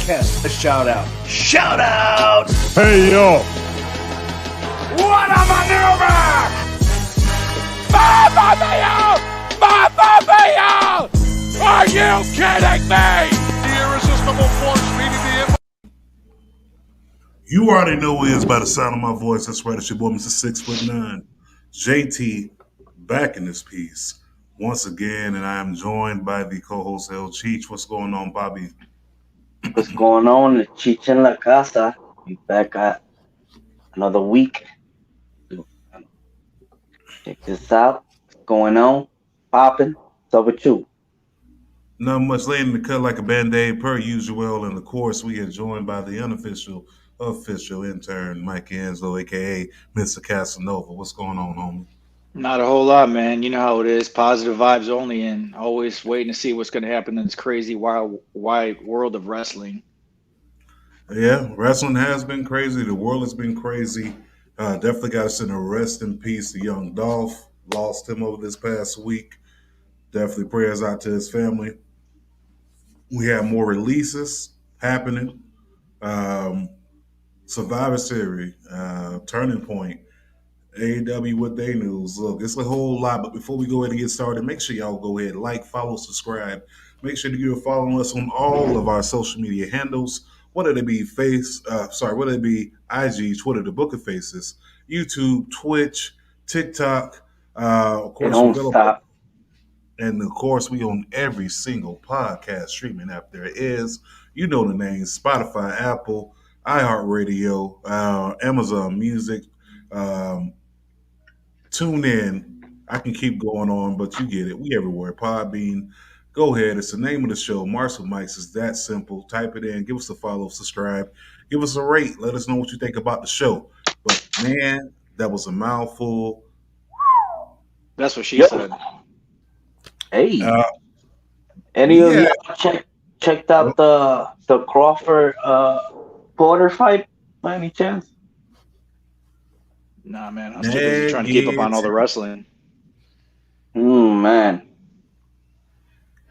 podcast a shout out. Shout out! Hey, yo! What a maneuver! Mamma mia! Mamma mia! Are you kidding me? The irresistible force meeting the... You already know who it is by the sound of my voice. That's right, it's your boy, Mr. 6'9", JT, back in this piece once again, and I am joined by the co-host El Cheech. What's going on, Bobby? What's going on? It's Cheech in La Casa. We back at another week. Check this out. What's going on? Popping. What's up with you? Not much later in the cut like a band-aid per usual, and of course we are joined by the unofficial, official intern, Mike Enzo, a.k.a. Mr. Casanova. What's going on, homie? Not a whole lot, man. You know how it is. Positive vibes only, and always waiting to see what's going to happen in this crazy, wild, wide world of wrestling. Yeah, wrestling has been crazy. The world has been crazy. Definitely got to send a rest in peace to young Dolph. Lost him over this past week. Definitely prayers out to his family. We have more releases happening. Survivor Series, Turning Point, AEW with their news. Look, it's a whole lot, but before we go ahead and get started, make sure y'all go ahead, like, follow, subscribe. Make sure that you're following us on all of our social media handles, whether they be whether it be IG, Twitter, the Book of Faces, YouTube, Twitch, TikTok, of course, Don't available. stop. And of course, we on every single podcast streaming app there is. You know the names: Spotify, Apple, iHeartRadio, Amazon Music, Tune in. I can keep going on, but you get it. We everywhere. Podbean. Go ahead. It's the name of the show. Marshall Mikes. It's that simple. Type it in. Give us a follow. Subscribe. Give us a rate. Let us know what you think about the show. But man, that was a mouthful. That's what she Yep. said. Hey, Uh, any of yeah. you checked out the Crawford Porter fight by any chance? Nah, man. I was too busy trying to keep up on all the wrestling. Man.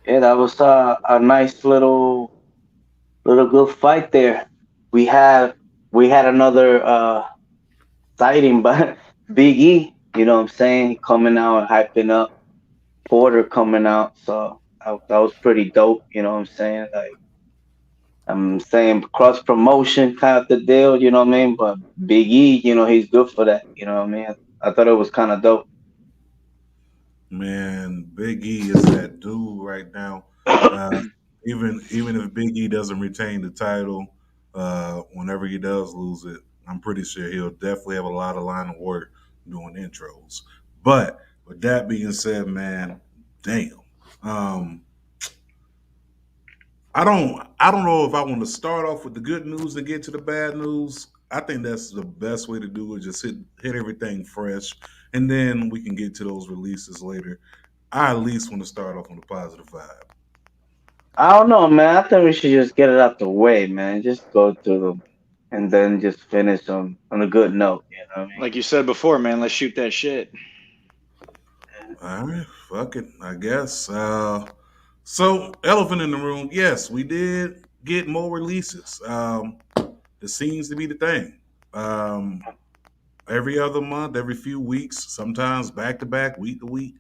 Yeah, that was a nice little good fight there. We had another sighting, but Big E, you know what I'm saying, coming out and hyping up Porter coming out, so that was pretty dope. You know what I'm saying? Like I'm saying, cross promotion kind of the deal. You know what I mean? But Big E, you know, he's good for that. You know what I mean? I thought it was kind of dope. Man, Big E is that dude right now. Even if Big E doesn't retain the title, whenever he does lose it, I'm pretty sure he'll definitely have a lot of line of work doing intros. But with that being said, man, damn. I don't know if I want to start off with the good news and get to the bad news. I think that's the best way to do it. Just hit everything fresh, and then we can get to those releases later. I at least want to start off on a positive vibe. I don't know, man. I think we should just get it out the way, man. Just go through them, and then just finish on a good note. You know what I mean? Like you said before, man, let's shoot that shit. All right, fuck it, I guess. So, elephant in the room. Yes, we did get more releases. It seems to be the thing. Every other month, every few weeks, sometimes back to back, week to week.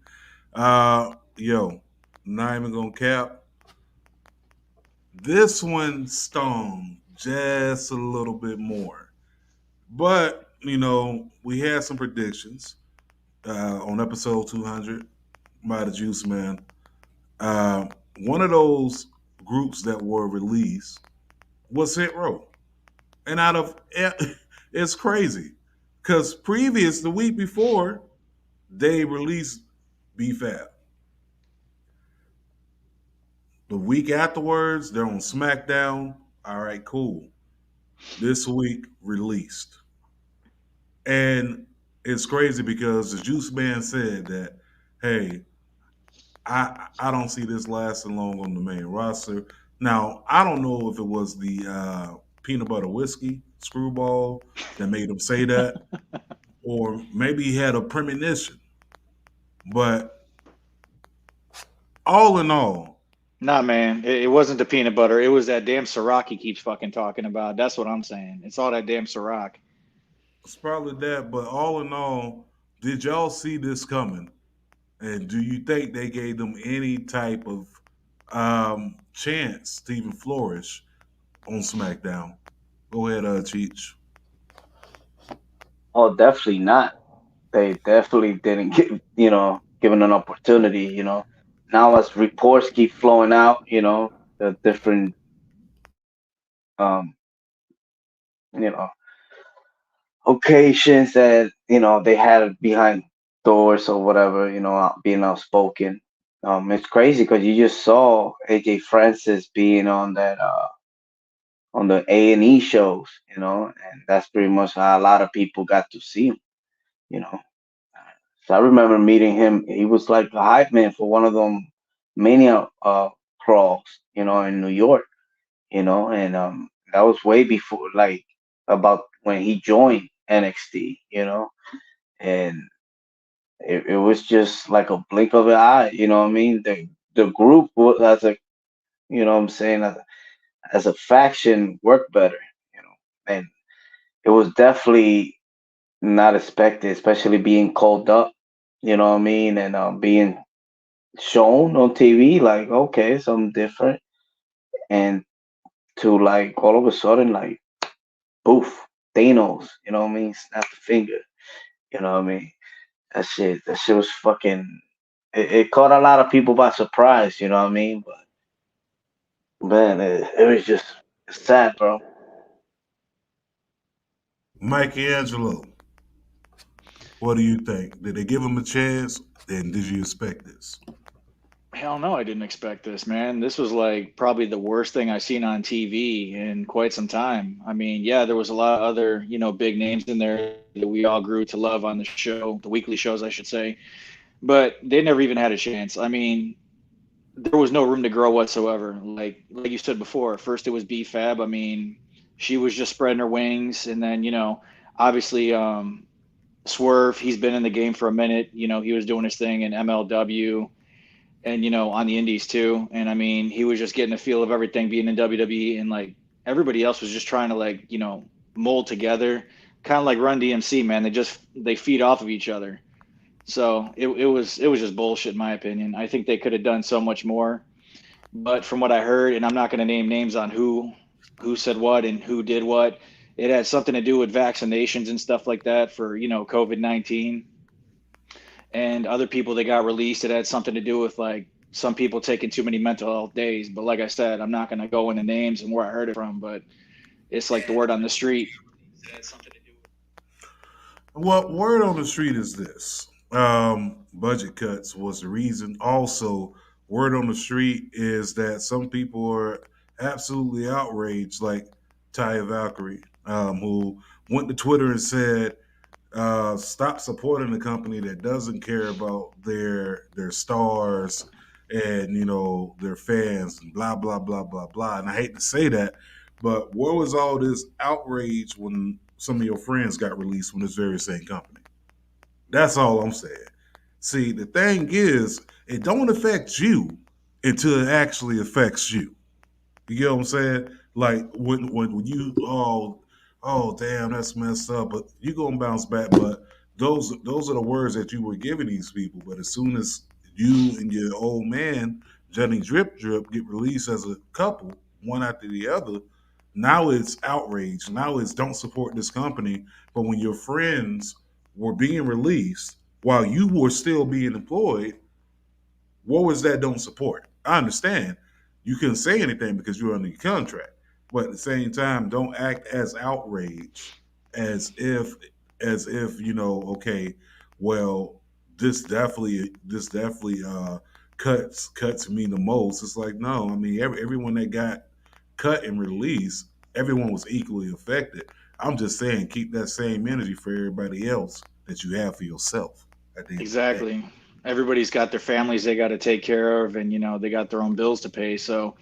Yo, not even gonna cap. This one stung just a little bit more, but you know we had some predictions on episode 200 by the Juice Man. One of those groups that were released was Hit Row, and it's crazy because the week before they released BFAB. The week afterwards, they're on SmackDown. All right, cool. This week, released. And it's crazy because the Juice Man said that, hey, I don't see this lasting long on the main roster. Now, I don't know if it was the peanut butter whiskey screwball that made him say that, or maybe he had a premonition. But all in all, Nah, man, it wasn't the peanut butter. It was that damn Ciroc he keeps fucking talking about. That's what I'm saying. It's all that damn Ciroc. It's probably that, but all in all, did y'all see this coming? And do you think they gave them any type of chance to even flourish on SmackDown? Go ahead, Cheech. Oh, definitely not. They definitely didn't give, given an opportunity. Now as reports keep flowing out, the different, um, you know, occasions that they had behind doors or whatever, being outspoken. It's crazy because you just saw AJ Francis being on the A&E shows, and that's pretty much how a lot of people got to see him. You know, so I remember meeting him. He was like a hype man for one of them Mania crawls, in New York. And that was way before, like, about when he joined NXT. And it was just like a blink of an eye. You know what I mean? The group was as a, what I'm saying, as a faction worked better. And it was definitely not expected, especially being called up. You know what I mean? And being shown on TV, like, okay, something different, and to like all of a sudden, like, poof, Thanos. You know what I mean? Snap the finger. You know what I mean? That shit was fucking. It caught a lot of people by surprise. You know what I mean? But man, it was just sad, bro. Mikey Angelo, what do you think? Did they give him a chance? And did you expect this? Hell no, I didn't expect this, man. This was like probably the worst thing I've seen on TV in quite some time. I mean, yeah, there was a lot of other, big names in there that we all grew to love on the show, the weekly shows, I should say, but they never even had a chance. I mean, there was no room to grow whatsoever. Like you said before, first it was B Fab. I mean, she was just spreading her wings, and then obviously Swerve. He's been in the game for a minute. He was doing his thing in MLW and on the indies too. And I mean, he was just getting a feel of everything being in WWE, and like everybody else was just trying to like mold together, kind of like Run DMC, man. They feed off of each other. So it was just bullshit in my opinion. I think they could have done so much more. But from what I heard, and I'm not going to name names on who said what and who did what, it had something to do with vaccinations and stuff like that for COVID-19, and other people that got released. It had something to do with like some people taking too many mental health days. But like I said, I'm not going to go into names and where I heard it from, but it's like the word on the street. Well, word on the street is this. Budget cuts was the reason. Also, word on the street is that some people are absolutely outraged, like Taya Valkyrie, who went to Twitter and said, stop supporting a company that doesn't care about their stars and their fans and blah blah blah blah blah. And I hate to say that, but where was all this outrage when some of your friends got released from this very same company? That's all I'm saying. See, the thing is, it don't affect you until it actually affects you. You get what I'm saying? Like when you damn, that's messed up, but you gonna bounce back. But those are the words that you were giving these people. But as soon as you and your old man Johnny Drip Drip get released as a couple, one after the other, now it's outrage. Now it's don't support this company. But when your friends were being released while you were still being employed, what was that don't support? I understand you couldn't say anything because you're under your contract, but at the same time, don't act as outraged as if okay, well, this definitely cuts me the most. It's like no, I mean everyone that got cut and released, everyone was equally affected. I'm just saying keep that same energy for everybody else that you have for yourself at the end of the day. Exactly. Everybody's got their families they got to take care of, and they got their own bills to pay. So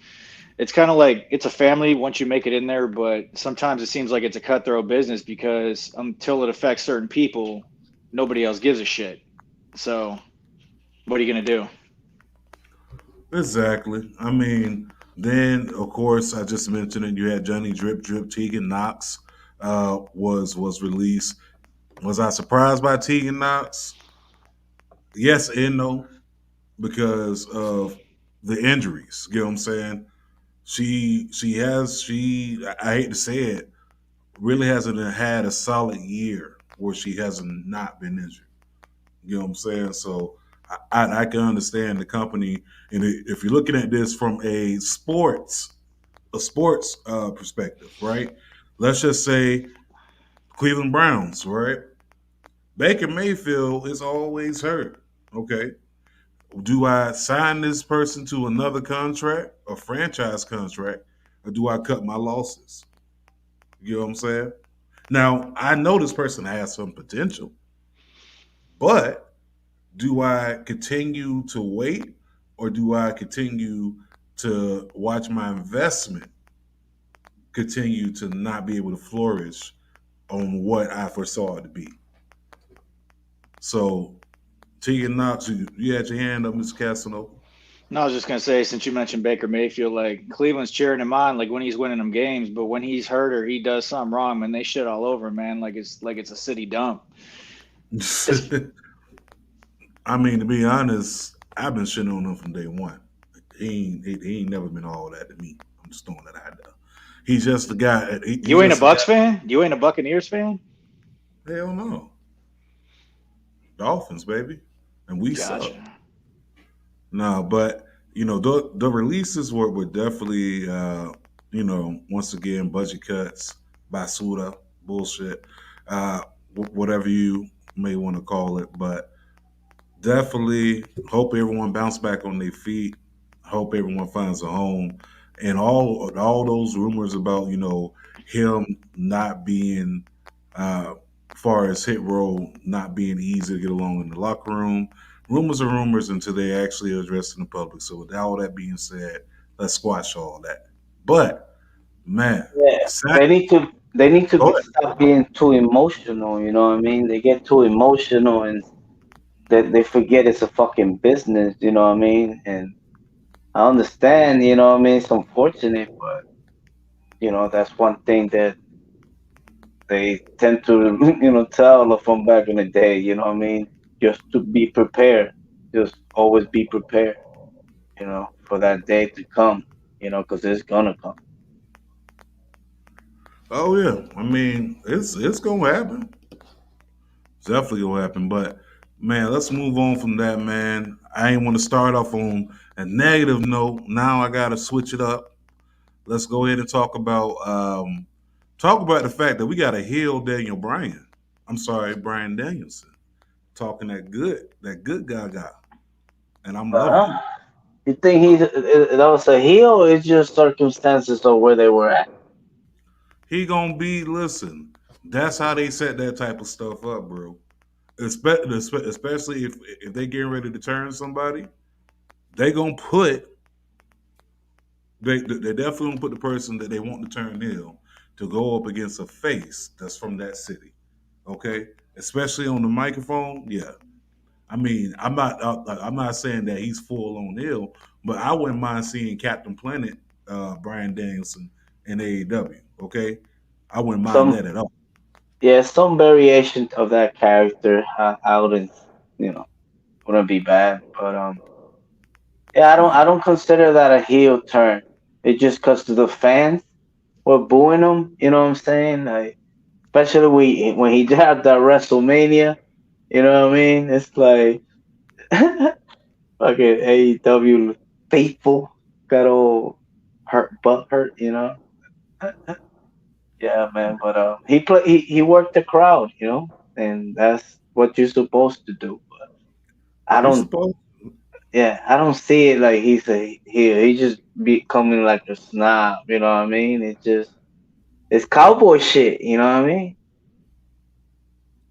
it's kind of like it's a family once you make it in there, but sometimes it seems like it's a cutthroat business because until it affects certain people, nobody else gives a shit. So what are you gonna do? Exactly. I mean, then of course I just mentioned it. You had Johnny Drip Drip Tegan Knox was released. Was I surprised by Tegan Knox? Yes and no, because of the injuries. You know what I'm saying? I hate to say it, really hasn't had a solid year where she hasn't not been injured. You know what I'm saying? So I can understand the company, and if you're looking at this from a sports perspective, right? Let's just say Cleveland Browns, right? Baker Mayfield is always hurt. Okay, do I sign this person to another contract, a franchise contract, or do I cut my losses? You know what I'm saying? Now, I know this person has some potential, but do I continue to wait or do I continue to watch my investment continue to not be able to flourish on what I foresaw it to be? So, Tegan Knox, you had your hand up, Mr. Casanova. No, I was just gonna say, since you mentioned Baker Mayfield, like Cleveland's cheering him on, like when he's winning them games, but when he's hurt or he does something wrong, man, they shit all over him, man. Like it's a city dump. It's, I mean, to be honest, I've been shitting on him from day one. He ain't never been all that to me. I'm just throwing that out there. He's just the guy. He's you ain't a just the guy. Bucks fan? You ain't a Buccaneers fan? Hell no, Dolphins, baby, and we suck. Gotcha. No, but the releases were definitely once again budget cuts, basura, bullshit, whatever you may want to call it, but definitely hope everyone bounce back on their feet. Hope everyone finds a home, and all those rumors about him not being, far as hit roll, not being easy to get along in the locker room. Rumors are rumors until they actually address in the public. So with all that being said, let's squash all that. But man, Yeah, Sack, they need to go ahead. stop being too emotional. You know what I mean? They get too emotional and they forget it's a fucking business. You know what I mean? And I understand. You know what I mean? It's unfortunate, but that's one thing that they tend to tell from back in the day. You know what I mean? Just to be prepared. Just always be prepared. For that day to come. Because it's gonna come. Oh yeah, I mean it's gonna happen. It's definitely gonna happen. But man, let's move on from that, man. I ain't want to start off on a negative note. Now I gotta switch it up. Let's go ahead and talk about the fact that we got to heal Daniel Bryan. I'm sorry, Brian Danielson. Talking that good guy, and I'm loving it. Uh, you think that was a heel, or it's just circumstances of where they were at? He gonna be listen. That's how they set that type of stuff up, bro. Especially if they getting ready to turn somebody, they gonna put they definitely gonna put the person that they want to turn heel to go up against a face that's from that city. Okay, especially on the microphone. Yeah, I mean, I'm not saying that he's full on ill, but I wouldn't mind seeing Captain Planet, Brian Danielson in AEW. Okay, I wouldn't mind Some that at all. Yeah, some variation of that character. I wouldn't, you know, wouldn't be bad. But yeah, I Nah. don't consider that a heel turn. It's just because the fans were booing him. You know what I'm saying? Like, especially when he had that WrestleMania. You know what I mean? It's like fucking AEW faithful got all butt hurt. Yeah, man. But he worked the crowd. And that's what you're supposed to do. I You don't. supposed Yeah, I don't see it like he's a heel. He just becoming like a snob. You know what I mean? It's cowboy shit. You know what I mean?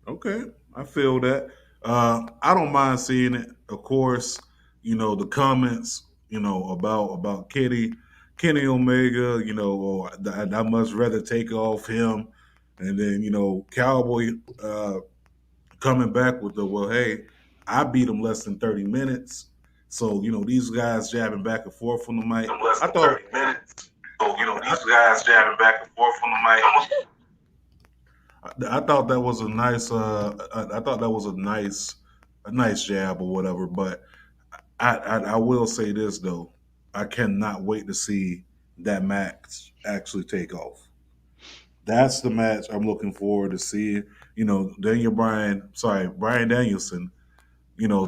okay? I feel that. I don't mind seeing it. Of course, the comments, about Kenny Omega. Or I much rather take off him, and then Cowboy coming back with the well, hey, I beat him less than 30 minutes. So, these guys jabbing back and forth on the mic. I thought 30 minutes. So, these guys jabbing back and forth on the mic. I thought that was a nice. I thought that was a nice jab or whatever. But I will say this though, I cannot wait to see that match actually take off. That's the match I'm looking forward to seeing. Brian Danielson,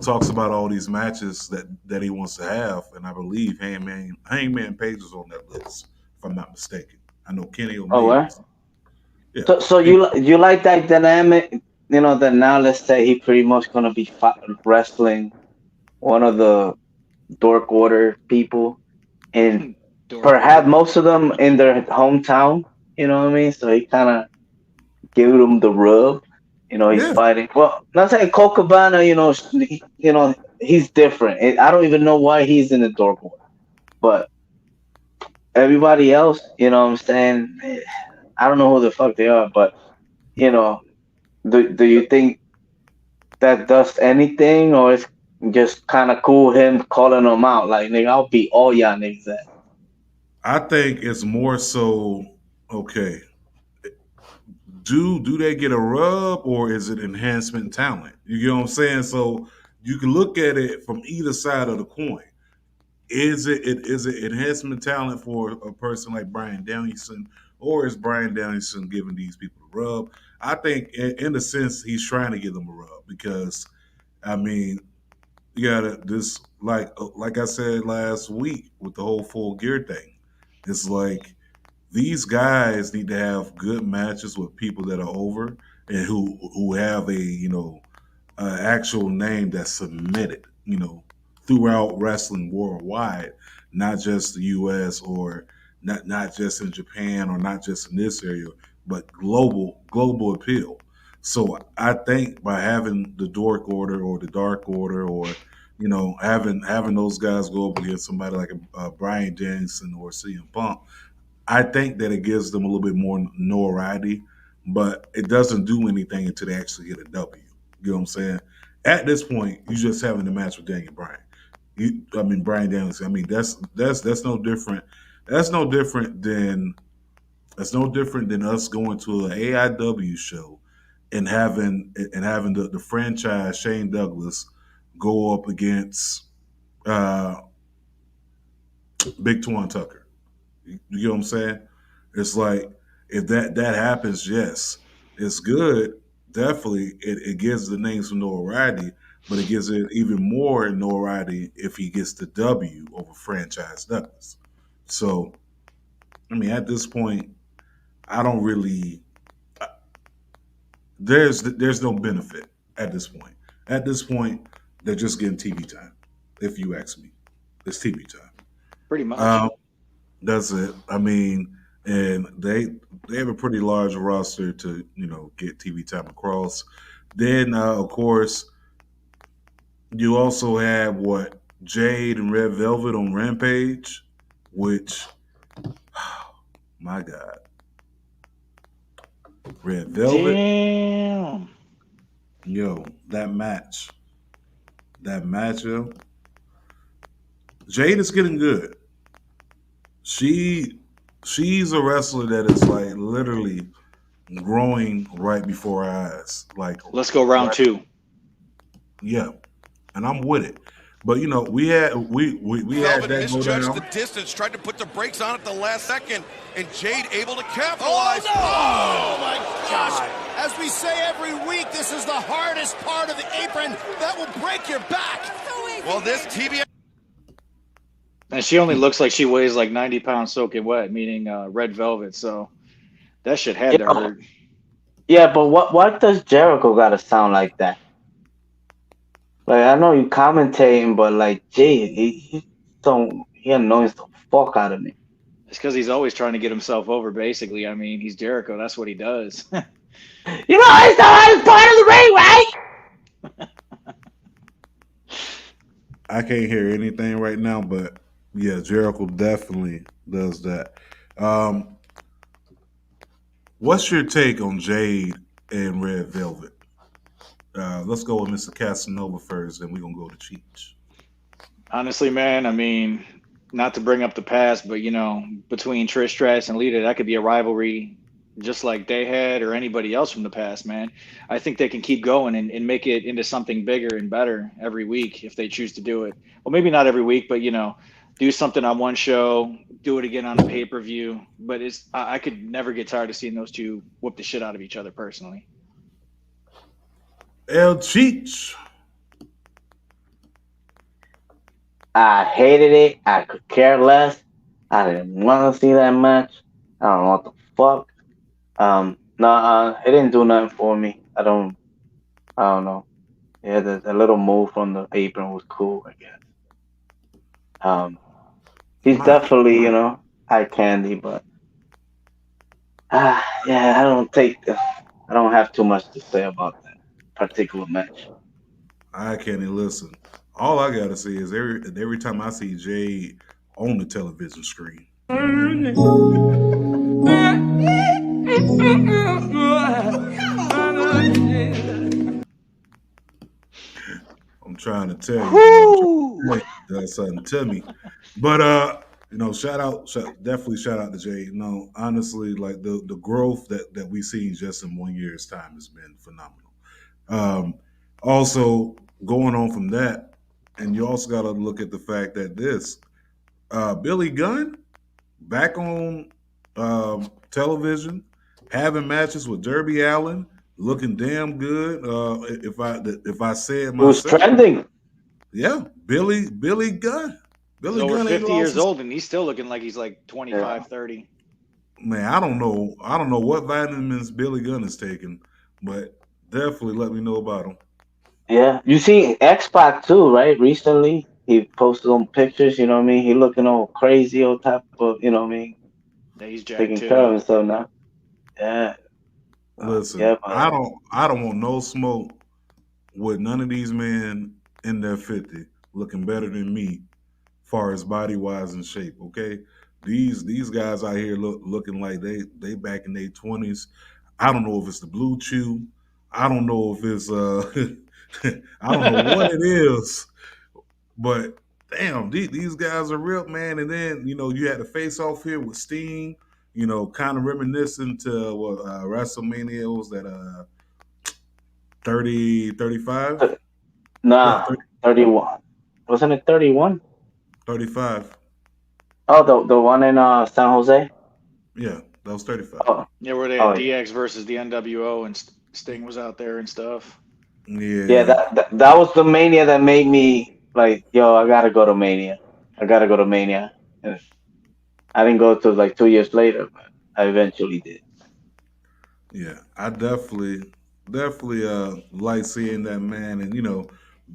talks about all these matches that he wants to have, and I believe Hangman Page is on that list, if I'm not mistaken. I know Kenny Oh, Omega. what? Yeah. So you like that dynamic? That now let's say he pretty much gonna be wrestling one of the Dork Order people, and perhaps most of them in their hometown. You know what I mean? So he kind of gave them the rub. He's Yeah. fighting. Well, not saying Colt Cabana. He's different. I don't even know why he's in the Dork Order, but everybody else, what I'm saying, I don't know who the fuck they are, but you know, do you think that does anything, or it's just kind of cool him calling them out like, nigga, I'll beat all y'all niggas ass. I think it's more so, okay, do they get a rub or is it enhancement talent? You get what I'm saying? So you can look at it from either side of the coin. Is it enhancement talent for a person like Brian Danielson, or is Brian Danielson giving these people a rub? I think in a sense he's trying to give them a rub because I mean, you gotta this like I said last week with the whole Full Gear thing. It's like these guys need to have good matches with people that are over and who have a actual name that's submitted throughout wrestling worldwide, not just the U.S. or not just in Japan or not just in this area, but global appeal. So I think by having the Dork Order or the Dark Order or having those guys go up against somebody like Brian Danielson or CM Punk, I think that it gives them a little bit more notoriety, but it doesn't do anything until they actually get a W. You know what I'm saying? At this point, you're just having a match with Daniel Bryan. Brian Danielson. I mean, that's no different. That's no different than us going to an AIW show and having the franchise Shane Douglas go up against uh, Big Twan Tucker. You get what I'm saying? It's like if that happens, yes, it's good. Definitely, it gives the name some notoriety, but it gives it even more notoriety if he gets the W over franchise Douglas. So, I mean, at this point, I don't really. There's no benefit at this point. At this point, they're just getting TV time. If you ask me, it's TV time. Pretty much. That's it. I mean, and they have a pretty large roster to get TV time across. Then of course you also have what Jade and Red Velvet on Rampage, which my God, Red Velvet, Damn. that matchup. Jade is getting good. She's a wrestler that is like literally growing right before our eyes. Like, Let's go round two. yeah, and I'm with it. But we had Velvet that go misjudged down. the distance, tried to put the brakes on at the last second, and Jade able to capitalize. Oh my gosh! As we say every week, this is the hardest part of the apron that will break your back. Well, this TBS. And she only looks like she weighs like 90 pounds soaking wet, meaning red velvet. So that shit had to hurt. Yeah, but what does Jericho gotta sound like that? Like, I know you commentating, but like, gee, he annoys the fuck out of me. It's because he's always trying to get himself over, basically. I mean, he's Jericho. That's what he does. You know, it's the hardest part of the ring, right? I can't hear anything right now, but yeah, Jericho definitely does that. What's your take on Jade and Red Velvet? Let's go with Mr. Casanova first, then we're gonna go to Cheech. Honestly, man, I mean, not to bring up the past, but between Trish Stratus and Lita, that could be a rivalry just like they had or anybody else from the past, man. I think they can keep going and make it into something bigger and better every week if they choose to do it. Well, maybe not every week, but do something on one show, do it again on a pay-per-view. But I could never get tired of seeing those two whoop the shit out of each other personally. El Cheech. I hated it. I could care less. I didn't want to see that match. I don't know what the fuck. No, it didn't do nothing for me. I don't know. Yeah, the little move from the apron was cool, I guess. He's My, definitely, eye candy, but yeah, I don't have too much to say about that particular match. I can't even listen. All I gotta say is every time I see Jade on the television screen, I'm trying to tell you, bro. I'm trying to tell you, does something to me. But definitely shout out to Jade. Honestly, like the growth that we seen just in 1 year's time has been phenomenal. Um, Also, going on from that, and you also got to look at the fact that Billy Gunn back on television, having matches with Derby Allen, looking damn good. If I say it Who's myself, trending? yeah, Billy Gunn. He's Billy over Gunn ain't 50 lost years his old, and he's still looking like he's like Yeah. 25, 30. man. I don't know what vitamins Billy Gunn is taking, but definitely let me know about him. Yeah. You see X Pac too, right? Recently, he posted some pictures. You know what I mean? He looking all crazy, all type of, what I mean, Yeah, he's jacked taking care too. of himself now. Yeah. Listen, Yeah, but I don't want no smoke with none of these men in their 50 looking better than me, far as body wise and shape. Okay, these guys out here looking like they back in their 20s. I don't know if it's the blue chew. I don't know if it's I don't know what it is, but damn, these guys are real, man. And then you had to face off here with Steen. Kind of reminiscent to what WrestleMania was that 30, 35? Yeah, nah, 31. Wasn't it 31? 35. Oh, the one in San Jose. Yeah, that was 35. Oh, Yeah, where they oh had yeah. DX versus the NWO and Sting was out there and stuff. Yeah, Yeah, that was the Mania that made me like, yo, I gotta go to Mania. I gotta go to Mania. And I didn't go to like 2 years later, but I eventually did. yeah. I definitely like seeing that, man. And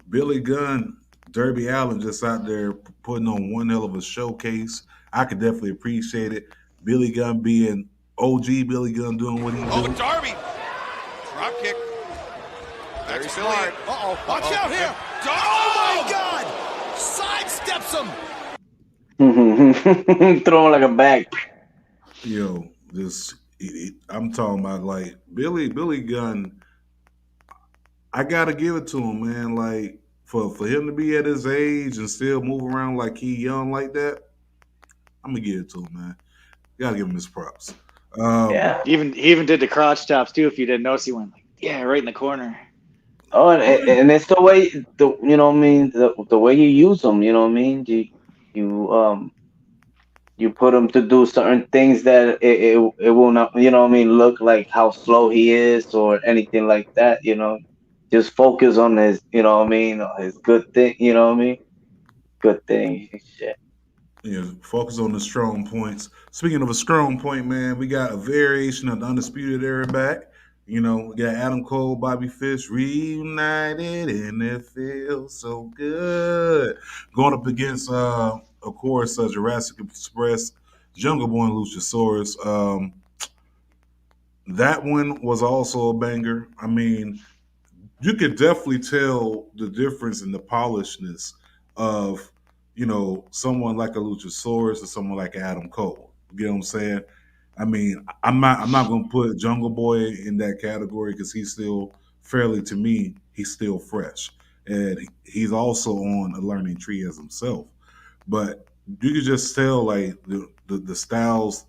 Billy Gunn, Derby Allen just out there putting on one hell of a showcase. I could definitely appreciate it. Billy Gunn being OG Billy Gunn doing what he Oh, do. Darby. Drop kick. Very smart. Uh-oh. Watch out here. Oh, my God. Sidesteps him. Throw him like a bag. I'm talking about like Billy Gunn. I gotta give it to him, man. Like for him to be at his age and still move around like he young like that, I'm gonna give it to him, man. Gotta give him his props. Um, Yeah. He even did the crotch chops too. If you didn't notice, he went like, yeah, right in the corner. Oh, and it's the way you know what I mean, the way you use them. You know what I mean. You you put him to do certain things that it will not, what I mean, look like how slow he is or anything like that. Just focus on his, what I mean, his good thing. You know what I mean. Good thing. Shit. Focus on the strong points. Speaking of a strong point, man, we got a variation of the Undisputed Era back. We got Adam Cole, Bobby Fish reunited, and it feels so good. Going up against, of course, Jurassic Express, Jungle Boy, and Luchasaurus. That one was also a banger. I mean, you could definitely tell the difference in the polishness of someone like a Luchasaurus or someone like Adam Cole. You know what I'm saying? I mean, I'm not gonna put Jungle Boy in that category because he's still fairly, to me, he's still fresh. and he's also on a learning tree as himself. But you could just tell like the styles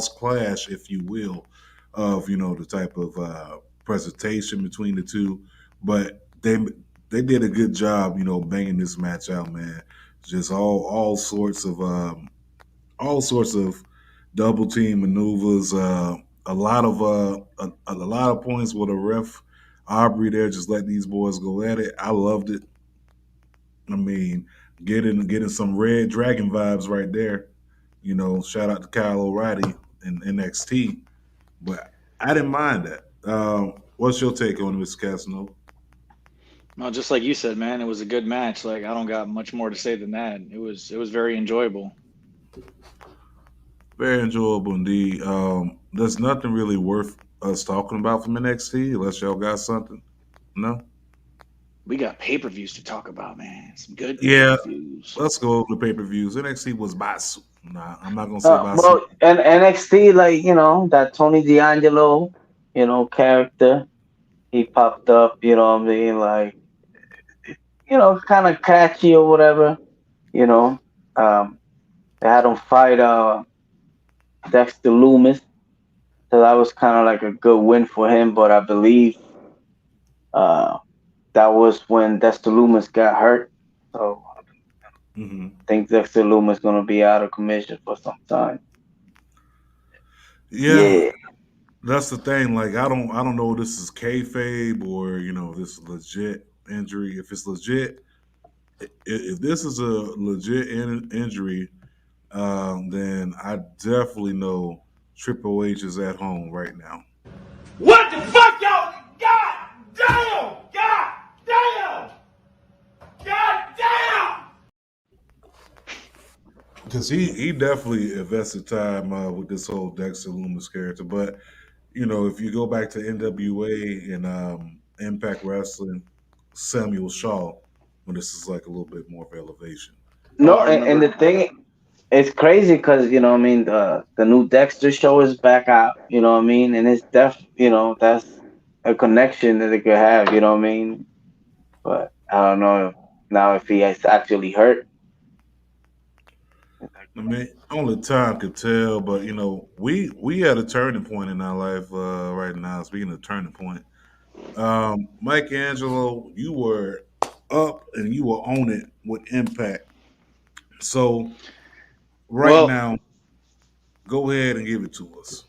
clash, if you will, of the type of presentation between the two. But they did a good job, banging this match out, man. Just all sorts of double team maneuvers. A lot of points with a ref Aubrey there just let these boys go at it. I loved it. I mean, getting some Red Dragon vibes right there. Shout out to Kyle O'Reilly in NXT. But I didn't mind that. What's your take on it, Mr. Casanova? Well, just like you said, man, it was a good match. Like I don't got much more to say than that. It was very enjoyable. Very enjoyable indeed. There's nothing really worth us talking about from NXT unless y'all got something. No? We got pay-per-views to talk about, man. Some good Yeah, pay-per-views. let's go over the pay-per-views. NXT was Basu. Nah, I'm not gonna say Basu. Well, and NXT, like that Tony D'Angelo, character, he popped up. You know what I mean? Like, kind of catchy or whatever. You know, um, they had him fight Dexter Loomis, so that was kind of like a good win for him. But I believe uh, that was when Dexter Loomis got hurt. So I Hmm. think Dexter Loomis gonna be out of commission for some time. Yeah, Yeah. that's the thing. Like, I don't know if this is kayfabe or this is legit injury. If it's legit, if this is a legit injury, then I definitely know Triple H is at home right now. What the fuck, y'all? God damn! God damn! God damn! Because he definitely invested time with this whole Dexter Loomis character. But if you go back to NWA and Impact Wrestling, Samuel Shaw, when this is like a little bit more of elevation. Oh, No, I and remember. the thing, it's crazy because I mean, the new Dexter show is back out. You know what I mean, and it's that's a connection that they could have. You know what I mean, but I don't know now if he is actually hurt. I mean, only time could tell, but we at a turning point in our life right now. Speaking of turning point, Mike Angelo, you were up and you were on it with Impact. So right Well, now, go ahead and give it to us.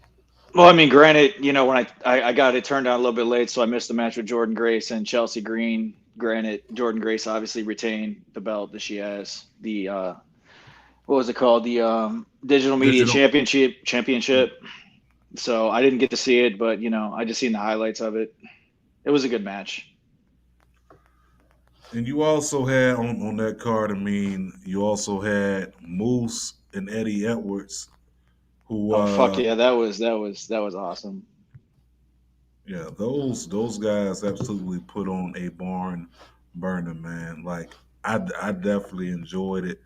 well, I mean, granted, when I got it turned on a little bit late, so I missed the match with Jordan Grace and Chelsea Green. Granted, Jordan Grace obviously retained the belt that she has. The what was it called? The Digital Media Digital. Championship. So I didn't get to see it, but I just seen the highlights of it. It was a good match. And you also had on that card, you also had Moose and Eddie Edwards, who Oh fuck yeah, that was awesome. yeah, those guys absolutely put on a barn burner, man. Like I definitely enjoyed it.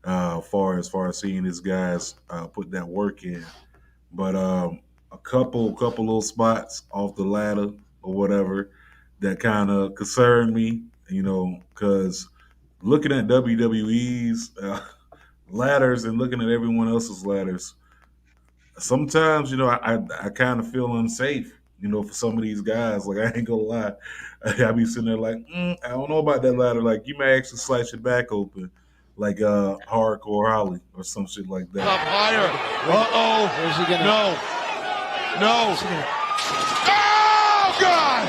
Far as seeing these guys put that work in, but a couple little spots off the ladder or whatever that kind of concerned me, because looking at WWE's ladders and looking at everyone else's ladders, sometimes I kind of feel unsafe. For some of these guys, like I ain't gonna lie, I be sitting there like, I don't know about that ladder. Like you may actually slice your back open, like hardcore Holly or some shit like that. Up higher. Uh-oh. Where's he gonna? No. No. Oh, God!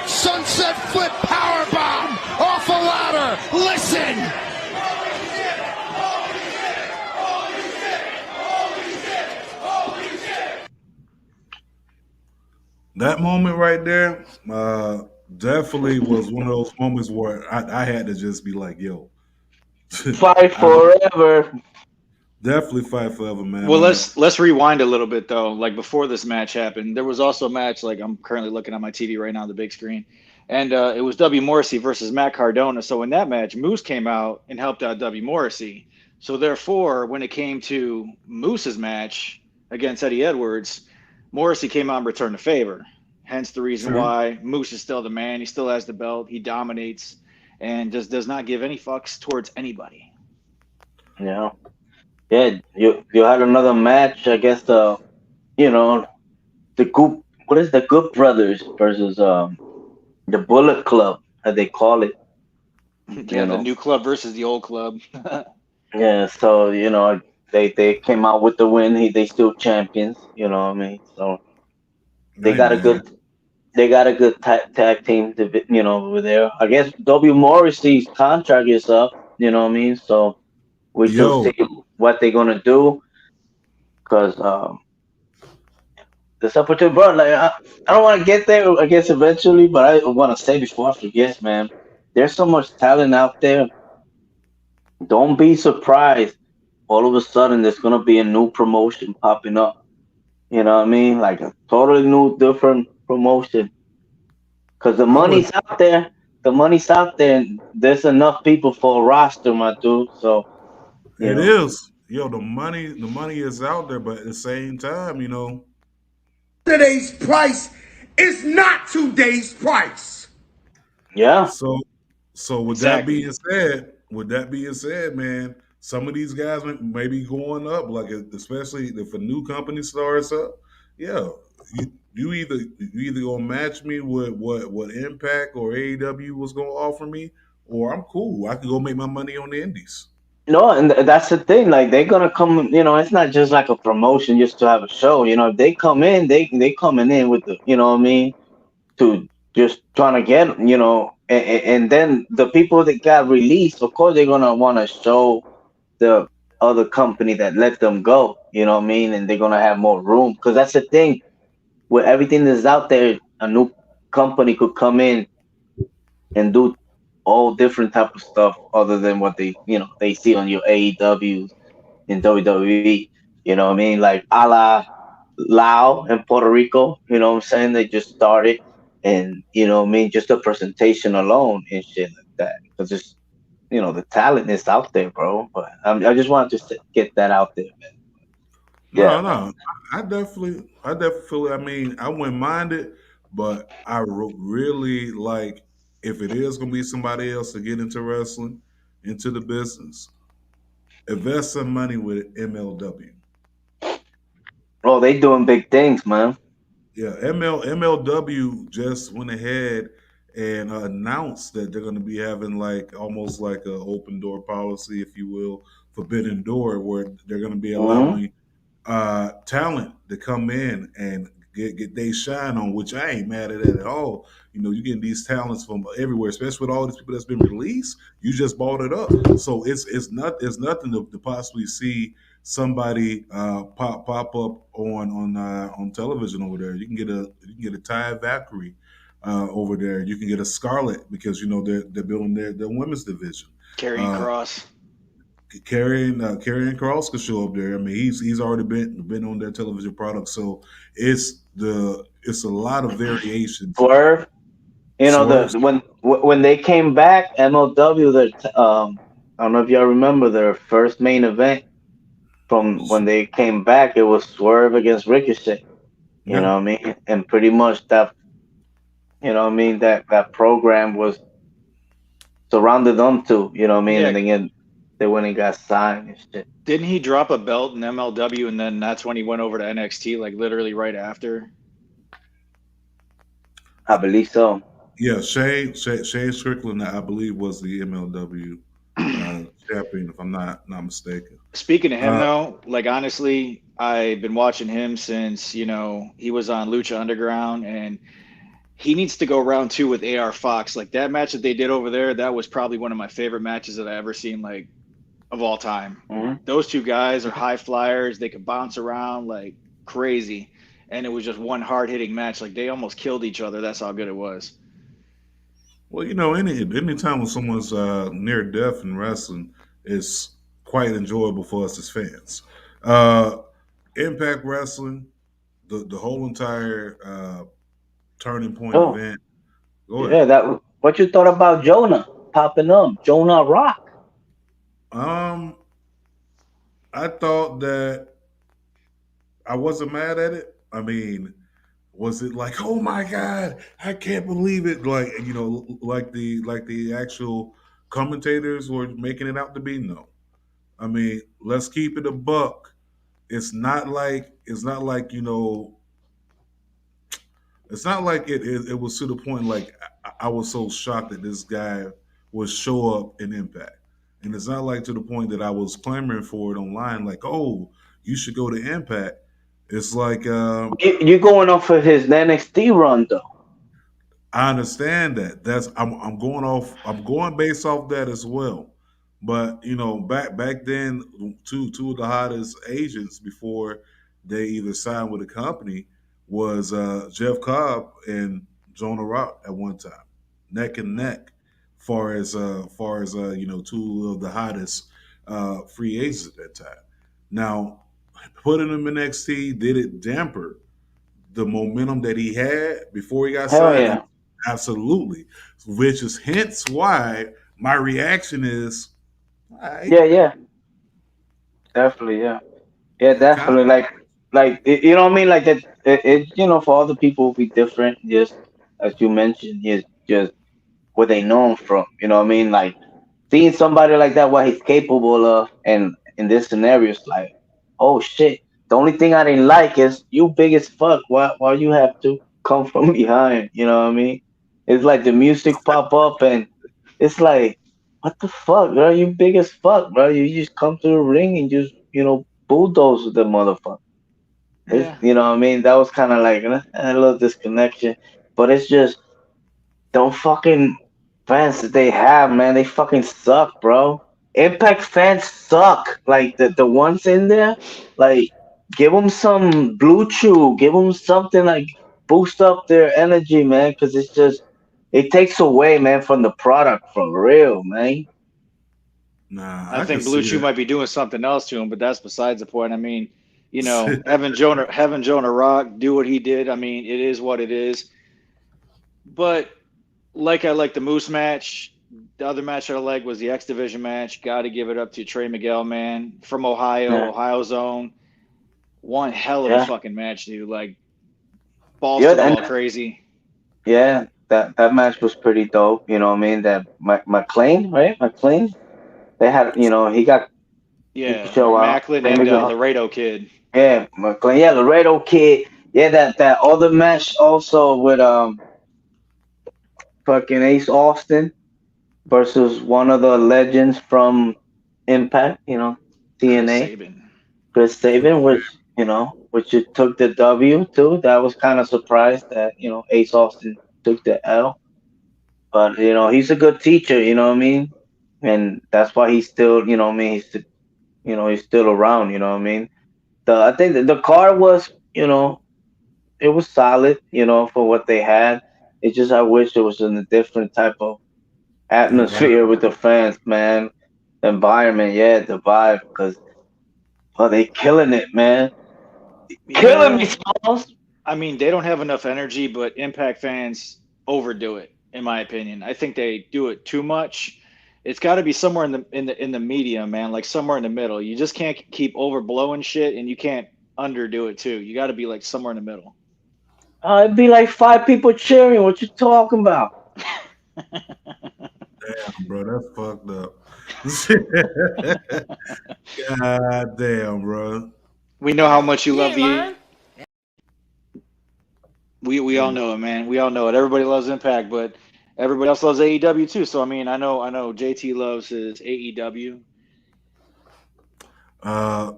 Sunset flip power bomb off a ladder. Listen. That moment right there, definitely was one of those moments where I had to just be like, yo, Fight I would forever. definitely fight forever, man. Well, let's rewind a little bit though. Like before this match happened, there was also a match. Like I'm currently looking at my TV right now, on the big screen, and it was W Morrissey versus Matt Cardona. So in that match, Moose came out and helped out W Morrissey. So therefore, when it came to Moose's match against Eddie Edwards, Morrissey came out and returned the favor, Hence the reason why Moose is still the man. He still has the belt. He dominates and just does not give any fucks towards anybody. Yeah. Yeah. You had another match. I guess you know the Goop. What is the Good Brothers versus the Bullet Club, as they call it. Yeah, You the know. new club versus the old club. Yeah. So they came out with the win. They still champions. You know what I mean? So they Hey got a man, good tag team. Over there. I guess W Morrissey's contract is up. You know what I mean? So we shall yo, see what they're gonna do. Cause it's up to bro. Like I don't want to get there. I guess eventually, but I want to say before I forget, man. There's so much talent out there. Don't be surprised. All of a sudden, there's gonna be a new promotion popping up. You know what I mean? Like a totally new, different promotion. Cause the I would. money's out there. The money's out there, and there's enough people for a roster, my dude. So you It know, is. Yo, the money is out there, but at the same time, Today's price is not today's price. yeah. so so Exactly. with that being said, man, some of these guys may be going up, like especially if a new company starts up. Yeah, you either gonna match me with what Impact or AEW was gonna offer me, or I'm cool. I can go make my money on the indies. No, and that's the thing. Like they're gonna come. It's not just like a promotion just to have a show. If they come in, they coming in with the. You know what I mean? To just trying to get. And then the people that got released, of course, they're gonna want to show the other company that let them go. You know what I mean? And they're gonna have more room because that's the thing. With everything that's out there, a new company could come in and do all different type of stuff other than what they see on your AEWs in WWE. You know what I mean? Like a la Lao and Puerto Rico, you know what I'm saying? They just started and what I mean, just the presentation alone and shit like that. Because the talent is out there, bro. But I just wanted to get that out there, man. Yeah, No, man. no, I definitely feel. I mean, I wouldn't mind it, but I really like if it is gonna be somebody else to get into wrestling, into the business, invest some money with MLW. Oh, they doing big things, man. Yeah, MLW just went ahead and announced that they're going to be having like almost like an open door policy, if you will, forbidden door, where they're going to be Hmm. allowing talent to come in and get they shine on, which I ain't mad at it at all. You getting these talents from everywhere, especially with all these people that's been released. You just bought it up, so it's nothing to possibly see somebody pop up on television over there. You can get a Ty Valkyrie over there. You can get a Scarlet because they're building their women's division. Carrying Uh, Cross. Carrying Cross could show up there. I mean, he's already been on their television product, so it's a lot of variations. Swerve. Swerve, When they came back, MLW, I don't know if y'all remember their first main event from when they came back. It was Swerve against Ricochet. You yeah. know what I mean? And pretty much that, that program was surrounded them too. You know what I mean? Yeah. And then they went and got signed and shit. Didn't he drop a belt in MLW and then that's when he went over to NXT, like literally right after? I believe so. Yeah, Shane Strickland, I believe, was the MLW champion, if I'm not mistaken. Speaking of him, Uh, though, like honestly, I've been watching him since, he was on Lucha Underground and he needs to go round two with AR Fox. Like that match that they did over there, that was probably one of my favorite matches that I ever seen, like of all time. Hmm. Those two guys are high flyers. They could bounce around like crazy. And it was just one hard hitting match. Like they almost killed each other. That's how good it was. well, any time when someone's near death in wrestling is quite enjoyable for us as fans. Uh, Impact Wrestling, the whole entire Turning Point Oh, event. Go ahead. yeah. What you thought about Jonah popping up? Jonah Rock. Um, I thought that I wasn't mad at it. I mean, Was it like, oh my God, I can't believe it? Like, like the actual commentators were making it out to be? No. I mean, let's keep it a buck. It's not like it was to the point like I was so shocked that this guy would show up in Impact. And it's not like to the point that I was clamoring for it online, like, oh, you should go to Impact. It's like You're going off of his NXT run though. I understand that. I'm going off. I'm going based off that as well. But back then, two of the hottest agents before they either signed with a company was Jeff Cobb and Jonah Rock at one time, neck and neck, far as two of the hottest free agents at that time. Now, putting them in NXT, did it damper the momentum that he had before he got Hell signed? yeah. Absolutely. Which is hence why my reaction is, all right, Yeah, yeah. Definitely, yeah. Yeah, it kind definitely. You know what I mean? Like that. For other people, it'll be different. Just as you mentioned, just where they know him from. You know what I mean? Like seeing somebody like that, what he's capable of, and in this scenario, it's like, oh shit. The only thing I didn't like is you big as fuck. Why you have to come from behind? You know what I mean? It's like the music pop up, and it's like, what the fuck, bro? You big as fuck, bro. You just come to the ring and just bulldoze the motherfucker. It's Yeah. you know what I mean? That was kind of like a little disconnection, but it's just don't fucking fans that they have, man. They fucking suck, bro. Impact fans suck. Like the ones in there, like give them some blue chew, give them something like boost up their energy, man. Because it's just it takes away, man, from the product for real, man. nah, I I can think Blue see Chew might be doing something else to him, but that's besides the point. I mean, having Jonah Rock do what he did. I mean, it is what it is. But I like the Moose match. The other match I like was the X Division match. Got to give it up to Trey Miguel, man, from Ohio, Yeah, Ohio Zone. One hell of a yeah, fucking match, dude. Like balls yeah, to the and wall, crazy. yeah. That match was pretty dope. You know what I mean? That McLean, right? McLean. They had, he Yeah, show out. Macklin Trey and Miguel. Laredo Kid. Yeah, McLean. Yeah, Laredo Kid. Yeah, that other match also with fucking Ace Austin versus one of the legends from Impact. Chris TNA, Sabin. Chris Sabin, which it took the W too. That was kind of surprised that Ace Austin took the L, but he's a good teacher. You know what I mean, and that's why he's still what I mean he's still around. You know what I mean. I think the card was it was solid, for what they had. It's just I wish it was in a different type of atmosphere with environment. the fans, man. Environment, yeah, the vibe, because they killing it, man. You Killing me, know, Smalls. I mean, they don't have enough energy, but Impact fans overdo it, in my opinion. I think they do it too much. It's got to be somewhere in the medium, man. Like somewhere in the middle. You just can't keep overblowing shit, and you can't underdo it too. You got to be like somewhere in the middle. It'd be like five people cheering. What you talking about? Damn, bro, that's fucked up. God damn, bro. We know how much you love the. We all Yeah. know it, man. We all know it. Everybody loves Impact, but everybody else loves AEW too. So I mean, I know JT loves his AEW.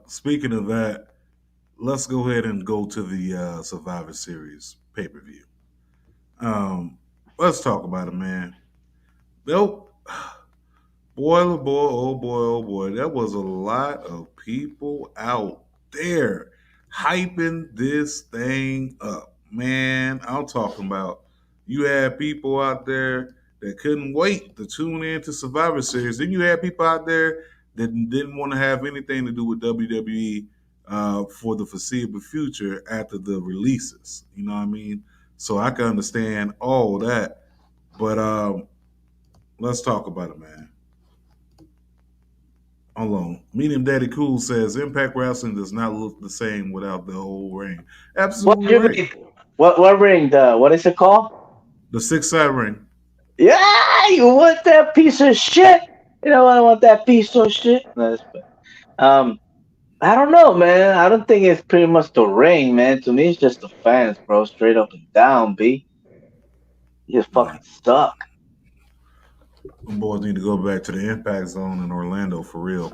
Speaking of that, let's go ahead and go to the Survivor Series pay per view. Let's talk about it, man. Nope. Boy, oh boy, oh boy, oh boy. There was a lot of people out there hyping this thing up. Man, I'm talking about you had people out there that couldn't wait to tune in to Survivor Series. Then you had people out there that didn't want to have anything to do with WWE for the foreseeable future after the releases. You know what I mean? So I can understand all that. But let's talk about it, man. Hold on. Medium Daddy Cool says Impact Wrestling does not look the same without the whole ring. What Absolutely you right. mean? What ring? The what is it called? The 6-side ring. Yeah, you want that piece of shit? You know I want that piece of shit. No, um, I don't know, man. I don't think it's pretty much the ring, man. To me, it's just the fans, bro. Straight up and down, B. You just Nah, fucking suck. them boys need to go back to the Impact Zone in Orlando for real.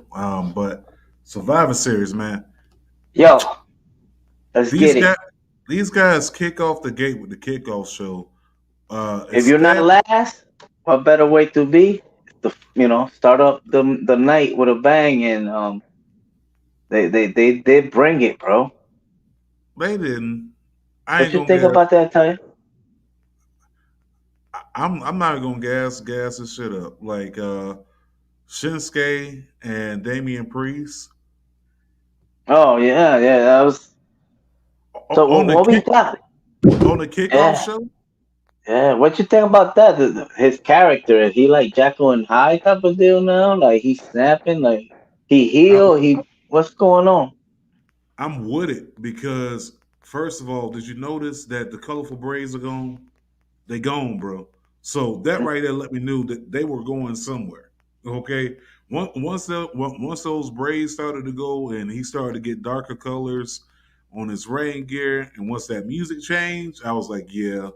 But Survivor Series, man. Yo, let's These get it. guys, these guys kick off the gate with the kickoff show. If you're not Instead, last, what better way to be? To start up the night with a bang, and they bring it, bro. they didn't. I What ain't you gonna think gas. about that, Ty? I'm not gonna gas this shit up. Like Shinsuke and Damian Priest Oh yeah, yeah. That was so. on the What we kick got? on the kickoff Yeah, show. yeah. What you think about that? His character is he like Jekyll and Hyde type of deal now? Like he's snapping, like he I'm heal. What's going on? I'm with it because first of all, did you notice that the colorful braids are gone? They gone, bro. So that right there let me know that they were going somewhere. Okay, once those braids started to go and he started to get darker colors on his rain gear, and once that music changed, I was like, yeah,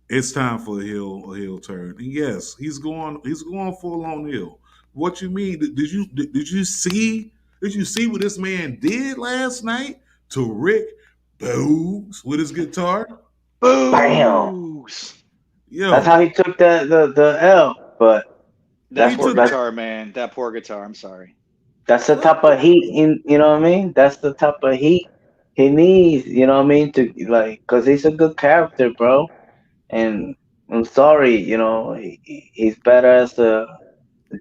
it's time for a heel turn. And yes, he's going full on heel. What you mean? Did you see what this man did last night to Rick Boogs with his guitar? Bam. Boogs. That's how Yo, he took the L. But he That that's poor took that's that. guitar, man. That poor guitar. I'm sorry. that's the What type of heat. You know what I mean? That's the type of heat he needs. You know what I mean? To like, cause he's a good character, bro. And I'm sorry, he's better as a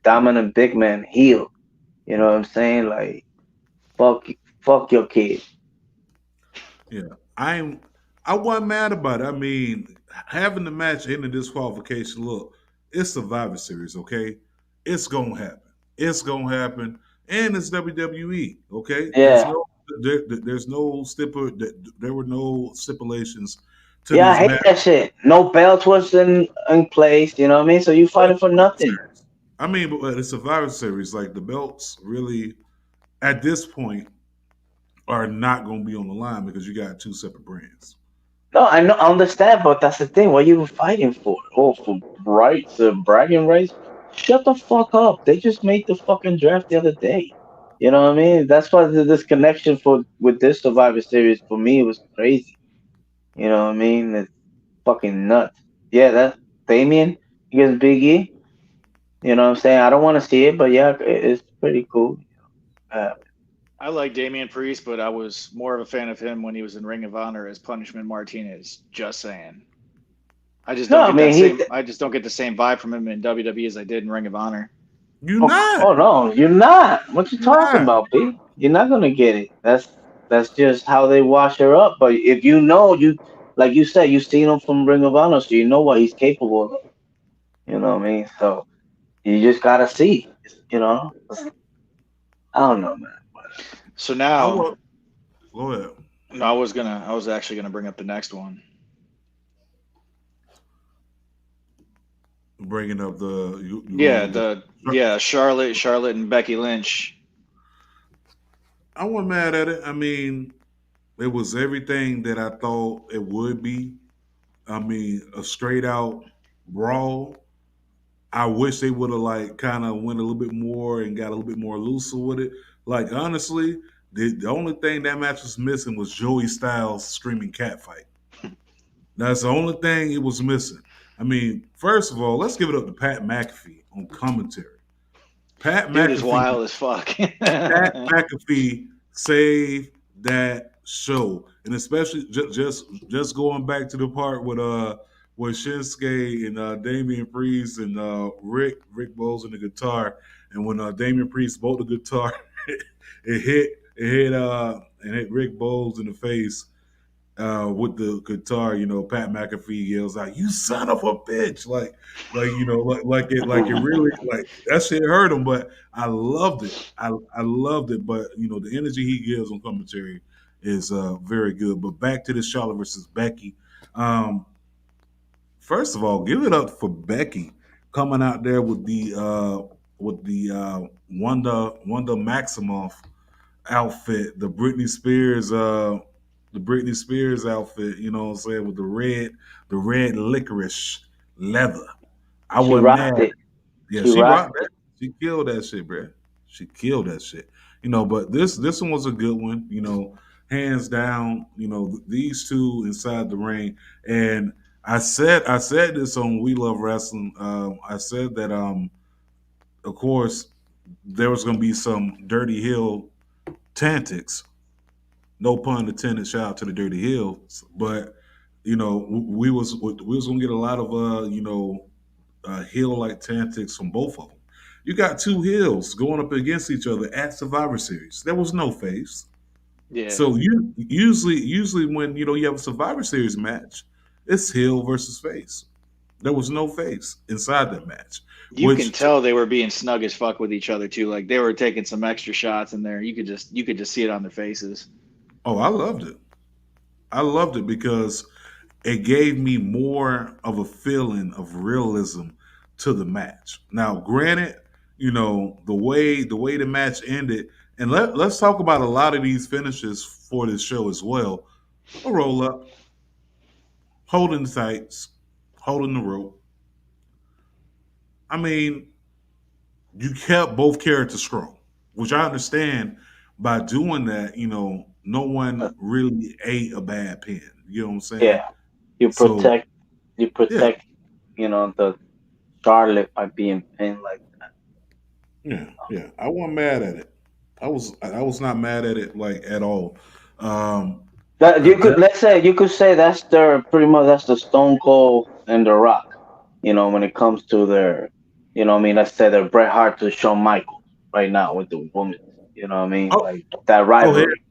dominant big man heel. You know what I'm saying? Like, fuck, fuck your kid. Yeah, I'm. I wasn't mad about it. I mean, having the match in the disqualification. Look, it's Survivor Series. Okay, it's gonna happen. It's gonna happen, and it's WWE. Okay, there's Yeah, no there's no there were no stipulations to yeah, I these hate matches. that shit. No belt was in place. You know what I mean? So you But fighting for nothing. I mean, but the Survivor Series, like the belts, really at this point are not going to be on the line because you got two separate brands. No, I know, I understand, but that's the thing. What are you fighting for? Oh, for rights, bragging rights? Shut the fuck up. They just made the fucking draft the other day. You know what I mean? That's why this connection for with this Survivor Series for me was crazy. You know what I mean? It's fucking nuts. Yeah, that Damien against Big E. You know what I'm saying? I don't want to see it, but yeah, it's pretty cool. Uh, I like Damian Priest, but I was more of a fan of him when he was in Ring of Honor as Punishment Martinez. Just saying. I just no, don't I get mean that he. same. I just don't get the same vibe from him in WWE as I did in Ring of Honor. You Oh, not. oh no, you're not. What you You're talking not. about, B? You're not gonna get it. That's just how they wash her up. But if you know, like you said, you've seen him from Ring of Honor, so you know what he's capable of. You know what I mean? So you just gotta see. You know, I don't know, man. So I now, will. Go ahead. no, I was actually gonna bring up the next one. Bringing up you Yeah, going to the go. yeah Charlotte and Becky Lynch. I wasn't mad at it. I mean, it was everything that I thought it would be. I mean, a straight out brawl. I wish they would have like kind of went a little bit more and got a little bit more looser with it. Like honestly, the only thing that match was missing was Joey Styles screaming cat fight. That's the only thing it was missing. I mean, first of all, let's give it up to Pat McAfee on commentary. Pat Dude is McAfee wild as fuck. Pat McAfee saved that show, and especially just going back to the part with Shinsuke and Damian Priest and Rick Bowles and the guitar, and when Damian Priest bought the guitar, it hit Rick Bowles in the face with the guitar. Pat McAfee yells out, "You son of a bitch!" like it really like that shit hurt him. But I loved it. I loved it. But the energy he gives on commentary is very good. But back to the Charlotte versus Becky. Um, First of all, give it up for Becky coming out there with the Wanda Maximoff outfit, the Britney Spears outfit, you know what I'm saying, with the red licorice leather. I She wasn't rocked mad. it. Yeah, She she rocked rocked that. it. She killed that shit, bro. She killed that shit. You know, but this one was a good one. You know, hands down. You know, these two inside the ring, and I said this on We Love Wrestling. I said that of course there was going to be some Dirty Hill tantics. No pun intended. Shout out to the Dirty Hills, but you know we was gonna get a lot of heel like tactics from both of them. You got two heels going up against each other at Survivor Series. There was no face. Yeah. So you usually when you have a Survivor Series match, it's heel versus face. There was no face inside that match. You can Which tell they were being snug as fuck with each other too. Like they were taking some extra shots in there. You could just see it on their faces. oh, I loved it. I loved it because it gave me more of a feeling of realism to the match. Now, granted, the way the match ended, and let's talk about a lot of these finishes for this show as well. A roll up, holding the tights, holding the rope. I mean, you kept both characters strong, which I understand. By doing that, no Uh, one really ate a bad pin. You know what I'm saying? yeah, you So protect. You yeah, protect. The Charlotte by being pinned like yeah. I wasn't mad at it. I was not mad at it like at all. Um, that. You could that let's say you could say that's their pretty much that's the Stone Cold and the Rock. When it comes to their, I mean, let's say they're Bret Hart to Shawn Michaels right now with the women. You know what I mean? oh Like that oh rivalry.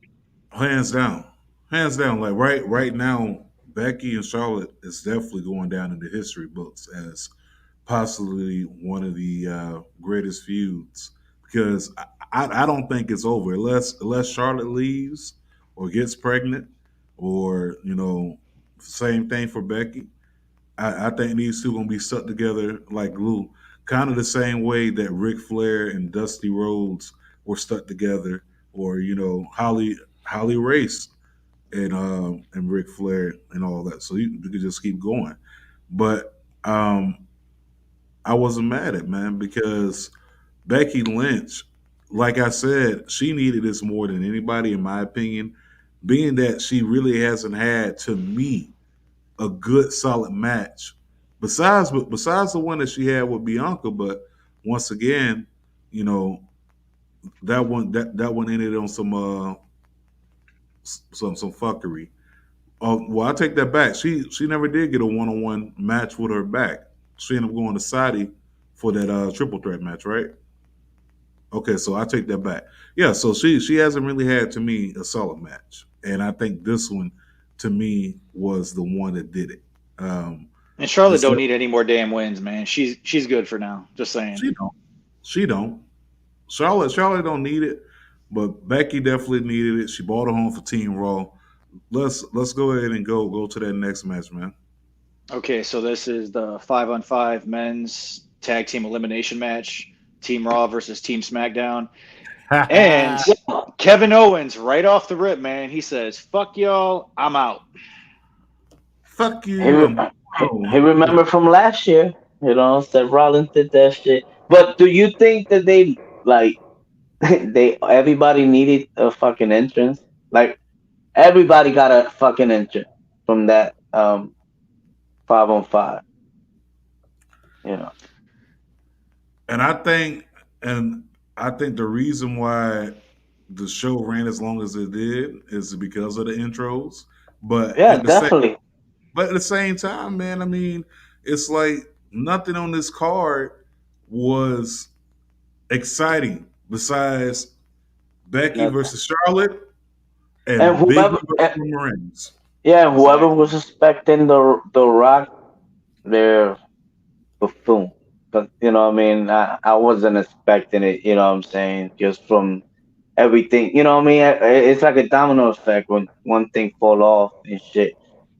hands down, hands down. Like right now, Becky and Charlotte is definitely going down in the history books as possibly one of the greatest feuds because I don't think it's over unless Charlotte leaves or gets pregnant or same thing for Becky. I think these two gonna be stuck together like glue, kind of the same way that Ric Flair and Dusty Rhodes were stuck together, or Holly Race and Ric Flair and all that. So you could just keep going, but I wasn't mad at man because Becky Lynch, like I said, she needed this more than anybody in my opinion, being that she really hasn't had to me a good solid match besides the one that she had with Bianca. But once again, you know that one ended on some fuckery. Well, I take that back. She never did get a one-on-one match with her back. She ended up going to Saudi for that triple threat match, right? Okay, so I take that back. Yeah, so she hasn't really had to me a solid match, and I think this one to me was the one that did it. Um, And Charlotte this don't need any more damn wins, man. She's good for now. Just saying. she don't she don't Charlotte don't need it, but Becky definitely needed it. She bought her home for Team Raw. Let's go ahead and go to that next match, man. Okay, so this is the 5-on-5 men's tag team elimination match. Team Raw versus Team SmackDown. And Kevin Owens, right off the rip, man, he says, "Fuck y'all, I'm out." Fuck He you. re- he remembered from last year. Seth Rollins did that shit. But do you think that they like they everybody needed a fucking entrance? Like everybody got a fucking entrance from that 5-on-5. You know. And I think the reason why the show ran as long as it did is because of the intros. But Yeah, at the same definitely. but at the same time, man, I mean, it's like nothing on this card was exciting besides Becky Nothing. versus Charlotte And and Biggie whoever, versus Roman Reigns. yeah, whoever was Exactly. expecting the Rock, they're buffoon. But I mean, I wasn't expecting it. You know what I'm saying? Just from everything. You know what I mean? It's like a domino effect when one thing fall off and shit.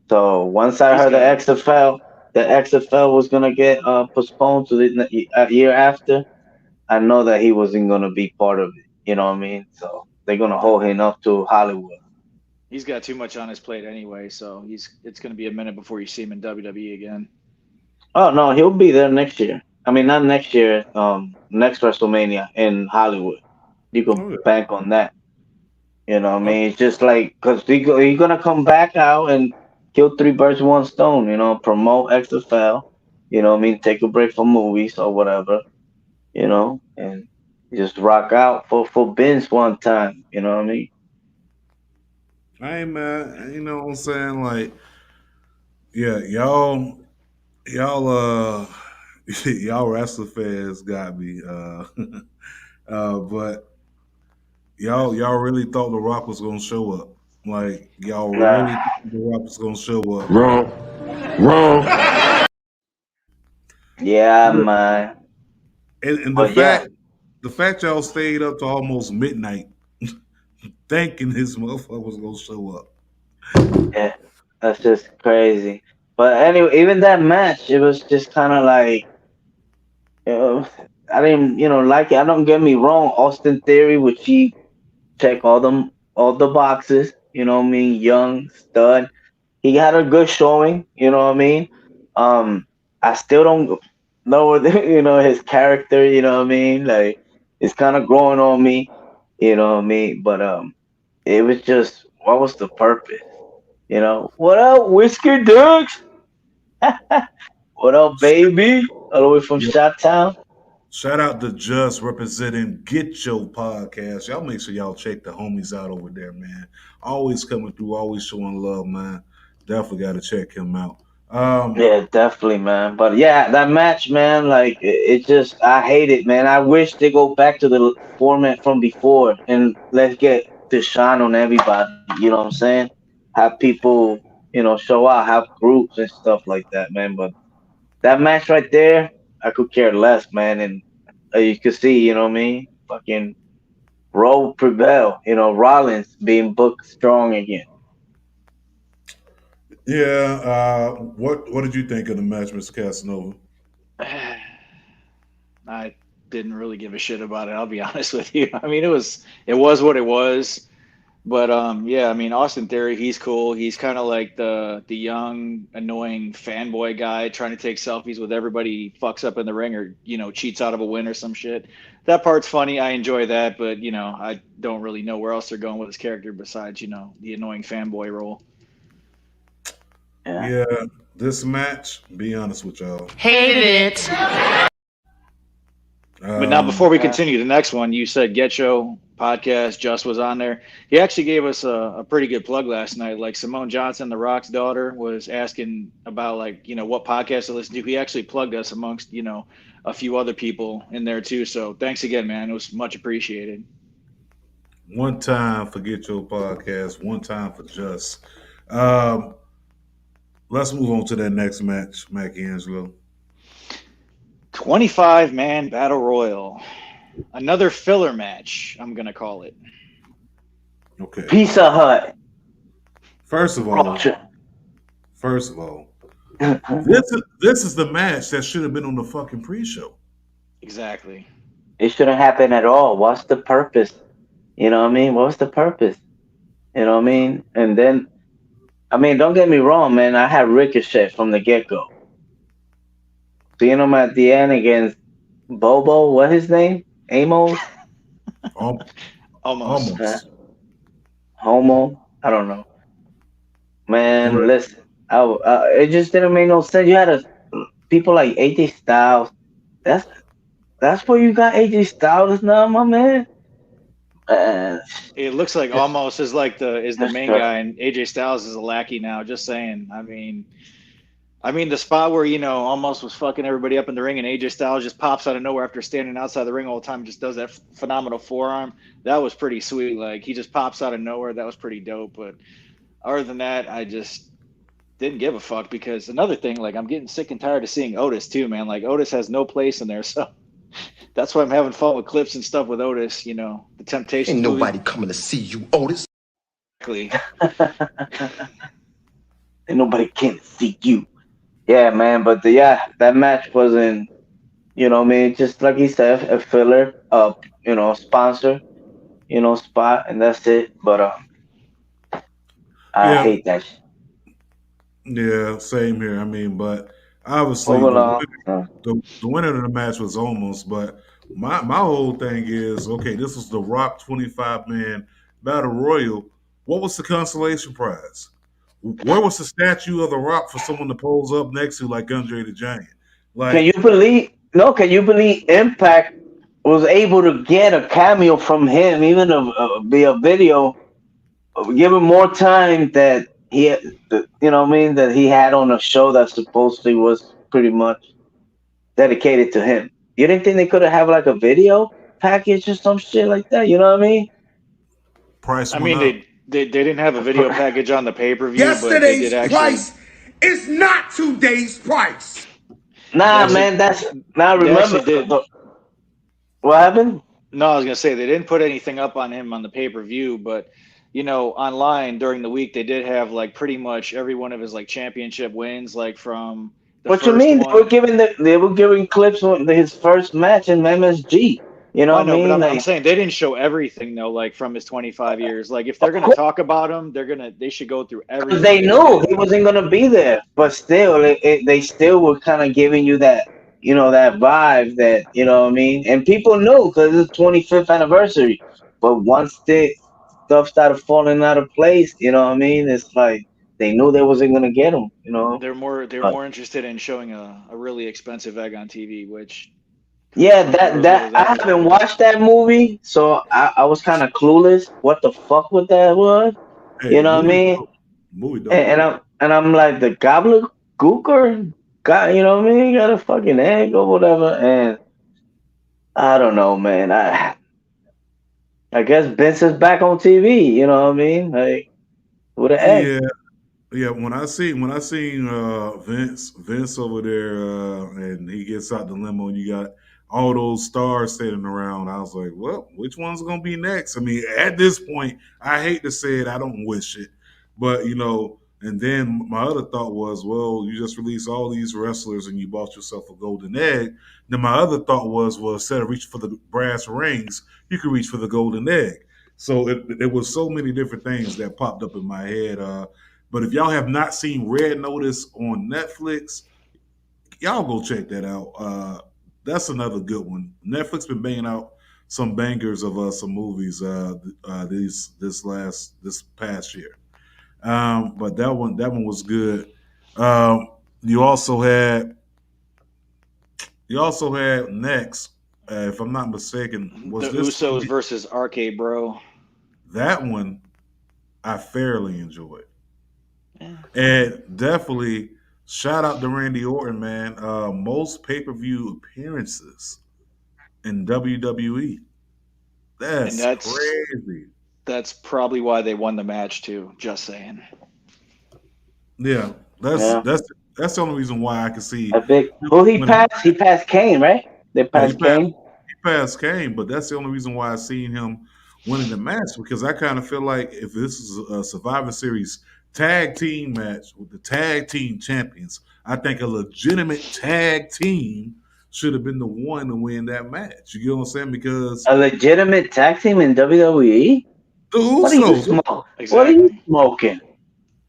So once I He's heard got the XFL was gonna get postponed to the year after, I know that he wasn't gonna be part of it. You know what I mean? So they're gonna hold him up to Hollywood. he's got too much on his plate anyway, so it's going to be a minute before you see him in WWE again. Oh no, he'll be there next year. I mean, not next year. Next WrestleMania in Hollywood. You could Oh yeah. bank on that. You know what I Oh, mean? It's just like because he gonna come back out and kill three birds with one stone. You know, promote XFL. You know what I mean? Take a break from movies or whatever. You know, and just rock out for Vince one time. You know what I mean? I ain't mad. You know what I'm saying? Like, yeah, y'all, y'all wrestling fans got me. But y'all really thought The Rock was gonna show up. Like, y'all Nah. really thought The Rock was gonna show up. Wrong. Wrong. Yeah, man. And But yeah, the fact y'all stayed up to almost midnight thinking his motherfucker was gonna show up. yeah, that's just crazy. But anyway, even that match, it was just kind of like, you know, I didn't, like it. I don't get me wrong. Austin Theory, which he check all the boxes. You know what I mean? Young stud. He had a good showing. You know what I mean? Um, I still don't know what his character. You know what I mean? Like it's kind of growing on me. You know what I mean? But it was just what was the purpose? What up, Whisker Ducks? What up, baby? All the way from Yeah. Shot Town. Shout out to Just representing Get Your Podcast. Y'all make sure y'all check the homies out over there, man. Always coming through, always showing love, man. Definitely got to check him out. Yeah, definitely, man. But yeah, that match, man, like it just I hate it, man. I wish they go back to the format from before and let's get to shine on everybody. You know what I'm saying? Have people, show out, have groups and stuff like that, man. But that match right there, I could care less, man. And you could see, you know what I mean? Fucking Roll prevail. Rollins being booked strong again. yeah. What did you think of the match, Mr. Casanova? I didn't really give a shit about it. I'll be honest with you. I mean, it was what it was. But yeah, I mean, Austin Theory, he's cool. He's kind of like the young, annoying fanboy guy trying to take selfies with everybody he fucks up in the ring or cheats out of a win or some shit. That part's funny. I enjoy that, but I don't really know where else they're going with his character besides the annoying fanboy role. Yeah. Yeah, this match, be honest with y'all. But now, before we Yeah. continue, the next one, you said Get Show podcast. Just was on there. He actually gave us a pretty good plug last night. Like Simone Johnson, The Rock's daughter, was asking about what podcast to listen to. He actually plugged us amongst a few other people in there too. So thanks again, man. It was much appreciated. One time for Get Your Podcast, one time for Just. Um, let's move on to that next match, Mackie Angelo. 25-man battle royal. Another filler match, I'm gonna call it. Okay. Pizza Hut. First of all, Culture. first of all, this is the match that should have been on the fucking pre-show. Exactly. It shouldn't happen at all. What's the purpose? You know what I mean? What's the purpose? You know what I mean? And then, I mean, don't get me wrong, man. I had Ricochet from the get go. Seeing him at the end against Bobo, what his name? Amos? Al- Almost. Uh, Almost. Homo? I don't know. Man, But listen. It just didn't make no sense. You had people like AJ Styles. That's that's where you got AJ Styles now, my man. Man, It looks like just Almost is like the just main guy, and AJ Styles is a lackey now. Just saying. I mean, the spot where Almost was fucking everybody up in the ring, and AJ Styles just pops out of nowhere after standing outside the ring all the time, and just does that phenomenal forearm. That was pretty sweet. Like he just pops out of nowhere. That was pretty dope. But other than that, I just didn't give a fuck because another thing, like I'm getting sick and tired of seeing Otis too, man. Like Otis has no place in there, so That's why I'm having fun with clips and stuff with Otis. You know, the Temptations Ain't movie. nobody coming to see you, Otis. Exactly. And nobody can see you. Yeah, man. But that match wasn't. I mean, just like he said, a filler, sponsor, spot, and that's it. But I Yeah, hate that shit. yeah, same here. I mean, but obviously Move along. the winner of the match was almost. But my whole thing is okay. This was the Rock 25-man battle royal. What was the consolation prize? Where was the statue of the Rock for someone to pose up next to, like Andre the Giant? Can Like you believe? No, can you believe Impact was able to get a cameo from him, even be a video, give him more time that what I mean, that he had on a show that supposedly was pretty much dedicated to him. You didn't think they could have like a video package or some shit like that? You know what I mean? price I went mean, up. they didn't have a video package on the pay per view, but they did Yesterday's actually. price is not today's price. They Nah, actually man, that's now they remember actually did. what happened. No, I was gonna say they didn't put anything up on him on the pay per view, but online during the week they did have like pretty much every one of his like championship wins, like from the What you first mean? one. They were giving clips on his first match in MSG. You know Well, I what I know, but mean? I'm Like, saying they didn't show everything though, like from his 25 years. Like if of they're gonna course, talk about him, they should go through 'cause everything they that he knew did. he wasn't gonna be there, but still, they still were kind of giving you that, that vibe that what I mean. And people knew because it's 25th anniversary. But once the stuff started falling out of place, what I mean, it's like they knew they wasn't gonna get him. They're But more interested in showing a really expensive egg on TV, which yeah, who knows what was I after that haven't one. watched that movie, so I was kind of clueless what the fuck what that was. Hey, You the know what I movie mean? dope. Movie And, dope. and I'm like the gobbledygooker guy. You know what I mean? Got a fucking egg or whatever, and I don't know, man. I guess Vince is back on TV. You know what I mean? Like with an egg. Yeah, yeah. When I seen Vince over there, and he gets out the limo, and you got all those stars standing around. I was like, well, which one's gonna be next? I mean, at this point, I hate to say it, I don't wish it, but you know. And then my other thought was, well, you just released all these wrestlers, and you bought yourself a golden egg. Then my other thought was, well, instead of reaching for the brass rings, you could reach for the golden egg. So it was so many different things that popped up in my head. But if y'all have not seen Red Notice on Netflix, y'all go check that out. That's another good one. Netflix been banging out some bangers of some movies this past year. But that one was good. Um, you also had next, if I'm not mistaken, was The this Usos versus RK Bro. that one I fairly enjoyed. Yeah. And definitely shout out to Randy Orton, man. Most pay per view appearances in WWE. And That's crazy. that's probably why they won the match too. Just saying. Yeah, that's Yeah, that's that's the only reason why I can see a big. him Who he winning. passed? He passed Kane, right? They Yeah, he passed passed Kane. he passed Kane, but that's the only reason why I seen him winning the match because I kind of feel like if this is a Survivor Series tag team match with the tag team champions, I think a legitimate tag team should have been the one to win that match. You get what I'm saying? Because A legitimate tag team in WWE. the What are you Usos, smoke? What are you Exactly. smoking?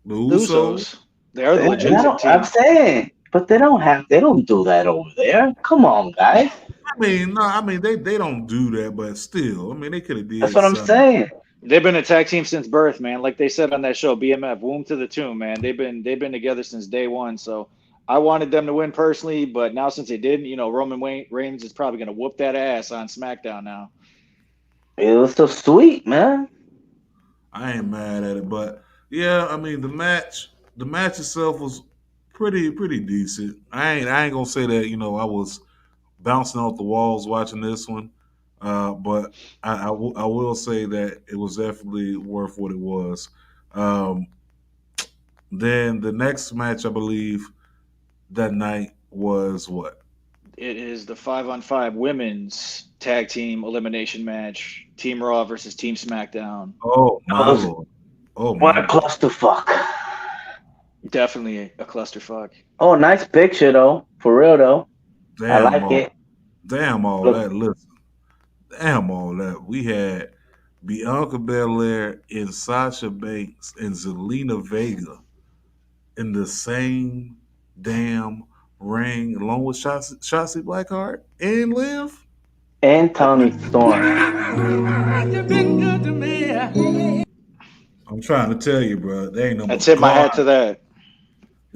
the The Usos, Usos. They are the the legit Usos. I'm team. saying, but they don't do that over there. Come on, guys. I mean, no, I mean they don't do that, but still, I mean they could have That's did what I'm something. saying. They've been a tag team since birth, man. Like they said on that show, BMF, womb to the tomb, man. They've been together since day one. So I wanted them to win personally, but now since they didn't, Roman Reigns is probably gonna whoop that ass on SmackDown now. It was so sweet, man. I ain't mad at it, but yeah, I mean the match itself was pretty decent. I ain't gonna say that I was bouncing off the walls watching this one, but I will say that it was definitely worth what it was. Um, then the next match I believe that night was what? It is the 5-on-5 women's tag team elimination match. Team Raw versus Team SmackDown. Oh That my was lord. Oh what my a god. clusterfuck. Definitely a clusterfuck. Oh, nice picture though. For real though. I Damn like all it. damn all Look, that. Listen. Damn all that. We had Bianca Belair and Sasha Banks and Zelina Vega in the same damn ring, along with Shotzi Blackheart and Liv. and Tony Storm. I'm trying to tell you, bro. They ain't no I but tip my God. hat to that.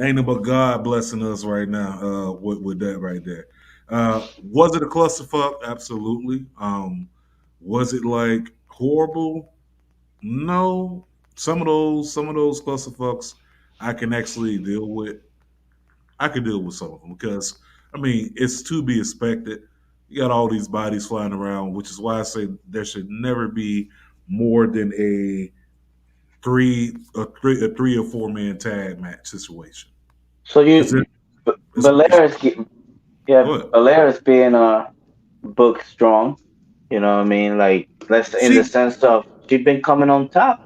Ain't no but God blessing us right now. With that right there. Was it a clusterfuck? Absolutely. Was it like horrible? No. Some of those clusterfucks I can actually deal with. I can deal with some of them because I mean it's to be expected. You got all these bodies flying around, which is why I say there should never be more than a 3 or 4 man tag match situation. So Because Belair is yeah, go ahead. Belair is being booked strong. You know what I mean? Like let's in the She sense of she's been coming on top.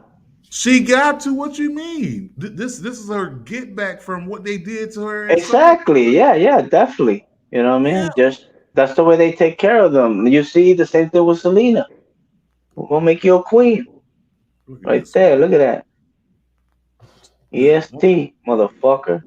she got to what you mean. This is her get back from what they did to her at Summer. Exactly. Yeah, yeah, definitely. You know what I Yeah. mean? Just that's the way they take care of them. You see the same thing with Selena. We're gonna make you a queen. Look at Right this there. man. Look at that. Yeah. EST, motherfucker.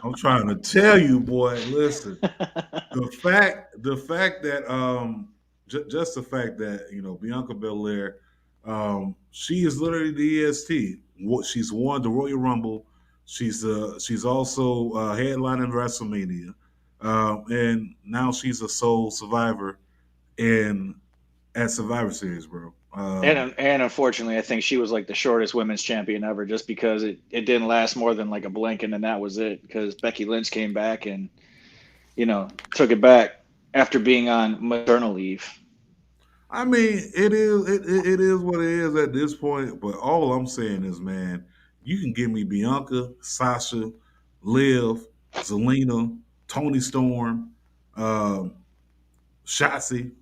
I'm trying to tell you, boy. Listen, the fact that just the fact that Bianca Belair, she is literally the EST. She's won the Royal Rumble. She's also headlining WrestleMania, and now she's a sole survivor in at Survivor Series, bro. And unfortunately, I think she was like the shortest women's champion ever, just because it didn't last more than like a blink, and then that was it. Because Becky Lynch came back and took it back after being on maternal leave. I mean, it is what it is at this point. But all I'm saying is, man, you can give me Bianca, Sasha, Liv, Zelina, Tony Storm, um, Shotzi.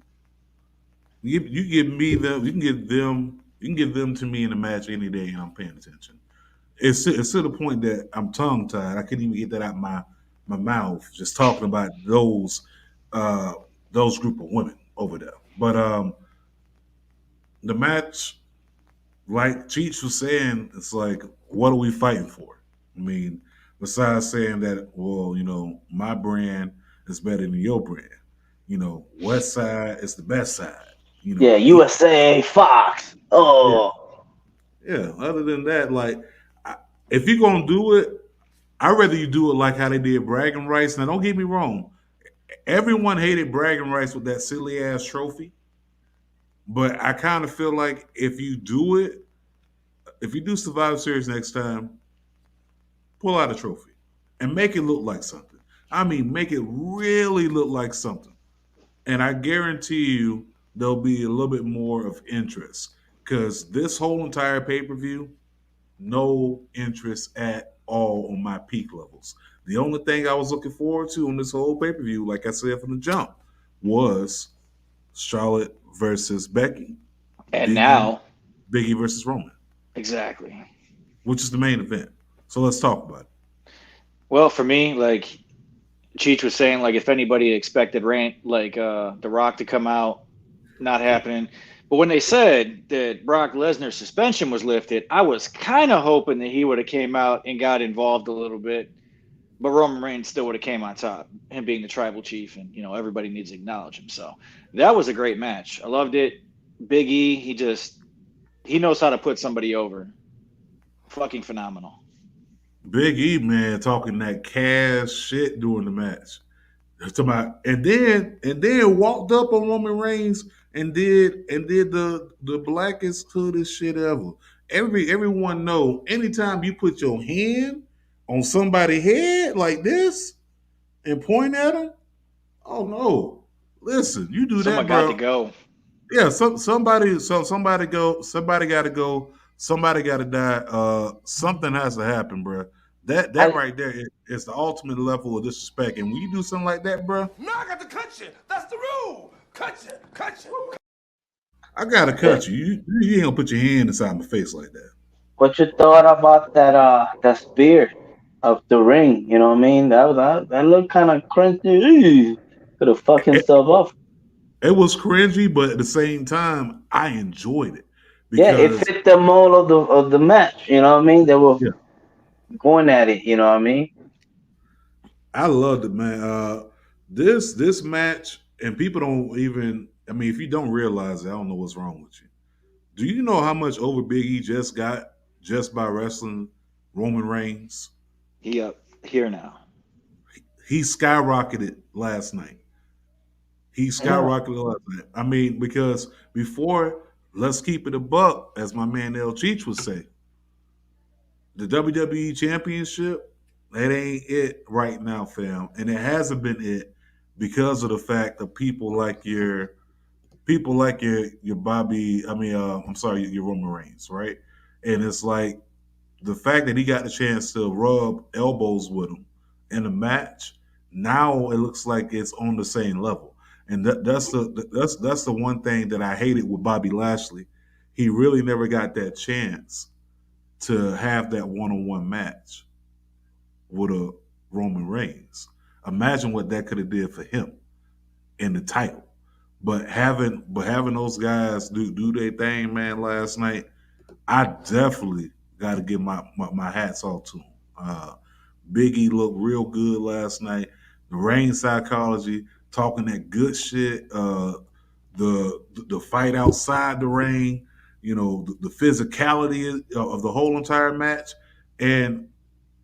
You give me them. You can give them. You can give them to me in a match any day, and I'm paying attention. It's to the point that I'm tongue tied. I couldn't even get that out my mouth just talking about uh, those group of women over there. But the match, like Cheech was saying, it's like, what are we fighting for? I mean, besides saying that, well, my brand is better than your brand. West Side is the best side. Yeah, USA, Fox. Yeah, Oh, yeah. Other than that, like, I, if you're gonna do it, I'd rather you do it like how they did bragging rights. Now, don't get me wrong. Everyone hated bragging rights with that silly ass trophy, but I kind of feel like if you do Survivor Series next time, pull out a trophy and make it look like something. I mean, make it really look like something. And I guarantee you there'll be a little bit more of interest because this whole entire pay per view, no interest at all on my peak levels. The only thing I was looking forward to on this whole pay per view, like I said from the jump, was Charlotte versus Becky, And Biggie, now, Biggie versus Roman, exactly. which is the main event. So let's talk about it. Well, for me, like Cheech was saying, like if anybody expected The Rock to come out, not happening. But when they said that Brock Lesnar's suspension was lifted, I was kind of hoping that he would have came out and got involved a little bit. But Roman Reigns still would have came on top, him being the tribal chief, and everybody needs to acknowledge him. So that was a great match. I loved it. Big E, he knows how to put somebody over. Fucking phenomenal. Big E, man, talking that cash shit during the match. And then walked up on Roman Reigns and did the blackest hoodest shit ever. Everyone know anytime you put your hand on somebody's head like this and point at them, oh no. Listen, you do Someone that, got to bro. go. Yeah, somebody gotta go, somebody gotta die. Something has to happen, bro. That right there is the ultimate level of disrespect. And when you do something like that, bro, No, I got to cut you. That's the rule. Cut you. Cut you. I gotta cut you. You ain't gonna put your hand inside my face like that. What you thought about that spear of the ring? You know what I mean? That looked kind of cringy. Could have fucked It, himself up. it was cringy, but at the same time, I enjoyed it Yeah, it because fit the mold of the match. You know what I mean? They were yeah, going at it. You know what I mean? I loved it, man. This match, and people don't even. I mean, if you don't realize it, I don't know what's wrong with you. Do you know how much over Big E just got just by wrestling Roman Reigns? He up here now. He skyrocketed last night. He I know. skyrocketed last night. I mean, because before, let's keep it a buck, as my man El Cheech would say. The WWE Championship, that ain't it right now, fam, and it hasn't been it because of the fact of people like your Bobby. I mean, I'm sorry, your Roman Reigns, right? And it's like the fact that he got the chance to rub elbows with him in a match. Now it looks like it's on the same level, and that's the one thing that I hated with Bobby Lashley. He really never got that chance to have that one-on-one match with a Roman Reigns. Imagine what that could have did for him in the title. But having those guys do their thing, man, last night, I definitely got to give my hats off to him. Biggie looked real good last night. The Reign psychology, talking that good shit. The fight outside the ring, the physicality of the whole entire match, and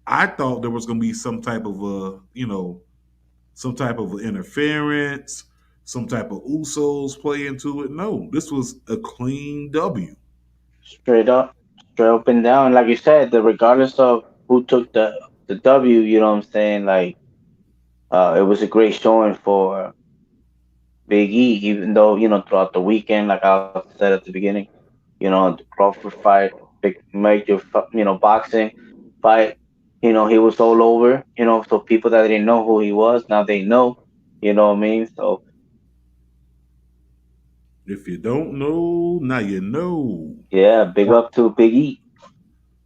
I thought there was going to be some type of interference, some type of Usos play into it. No, this was a clean W. Straight up, straight up and down. Like you said, regardless of who took the W, you know what I'm saying? Like, it was a great showing for Big E, even though, throughout the weekend, like I said at the beginning, the Crawford fight, big major, boxing fight, he was all over, so people that didn't know who he was, now they know, you know what I mean? So, If you don't know, now you know. yeah, big up to Big E.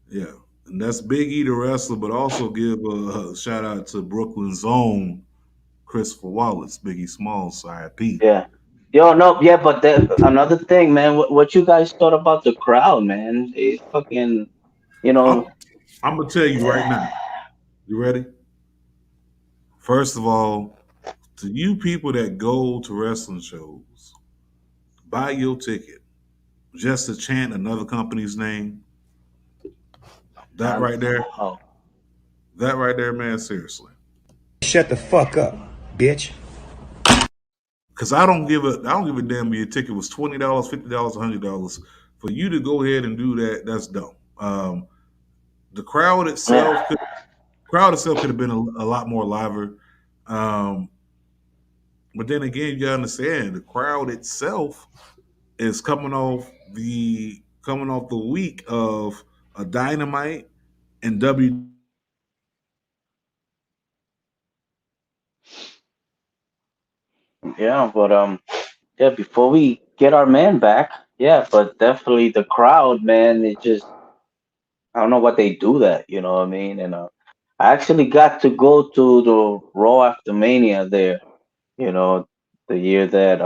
Yeah. And that's Big E the wrestler, but also give a shout out to Brooklyn's own Christopher Wallace, Biggie Smalls, RIP. Yeah. Yo, no, yeah, but another thing, man, what you guys thought about the crowd, man? It's fucking, you know, I'm, I'm gonna tell you right now. You ready? First of all, to you people that go to wrestling shows, buy your ticket just to chant another company's name. That right there, oh, man, seriously. Shut the fuck up, bitch. Because I don't give a damn if your ticket was $20, $50, $100. For you to go ahead and do that, that's dumb. The yeah, crowd itself could have been a lot more liver. Um, but then again, you gotta understand the crowd itself is coming off the week of a Dynamite and W. yeah, but yeah, before we get our man back, yeah, but definitely the crowd, man, it just I don't know what they do that, you know what I mean? And I actually got to go to the Raw After Mania there, you know, the year that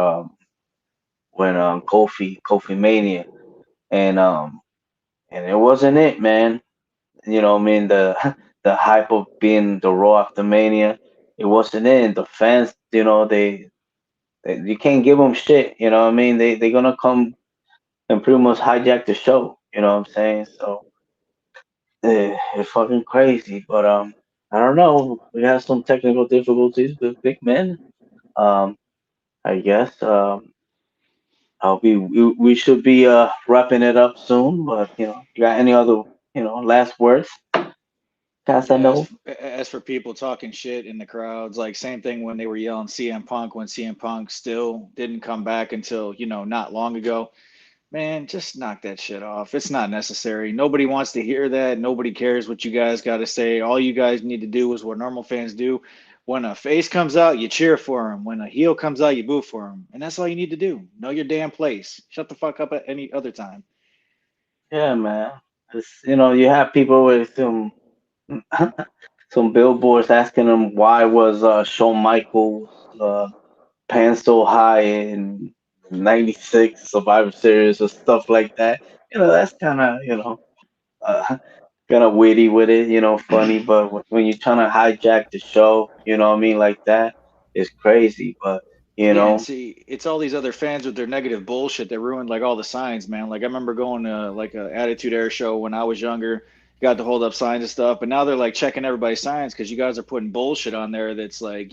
when Kofi Mania, and it wasn't it, man. You know what I mean? The the hype of being the Raw After Mania, it wasn't it. The fans, they you can't give them shit. You know what I mean? They're gonna come and pretty much hijack the show. You know what I'm saying? So it's fucking crazy. But I don't know. We have some technical difficulties with Big Men. Um, I guess we should be wrapping it up soon. But you got any other last words? Guys, I know. As for people talking shit in the crowds, like same thing when they were yelling CM Punk when CM Punk still didn't come back until not long ago. Man, just knock that shit off. It's not necessary. Nobody wants to hear that. Nobody cares what you guys got to say. All you guys need to do is what normal fans do. When a face comes out, you cheer for him. When a heel comes out, you boo for him. And that's all you need to do. Know your damn place. Shut the fuck up at any other time. Yeah, man. You have people with some billboards asking them why was Shawn Michaels pants so high in '96 Survivor Series or stuff like that. That's kind of uh, kind of witty with it, funny. But when you're trying to hijack the show, what I mean, like that, it's crazy. But you Yeah, and know, see, it's all these other fans with their negative bullshit that ruined like all the signs, man. Like I remember going to like a Attitude Era show when I was younger, got to hold up signs and stuff, but now they're like checking everybody's signs because you guys are putting bullshit on there that's like,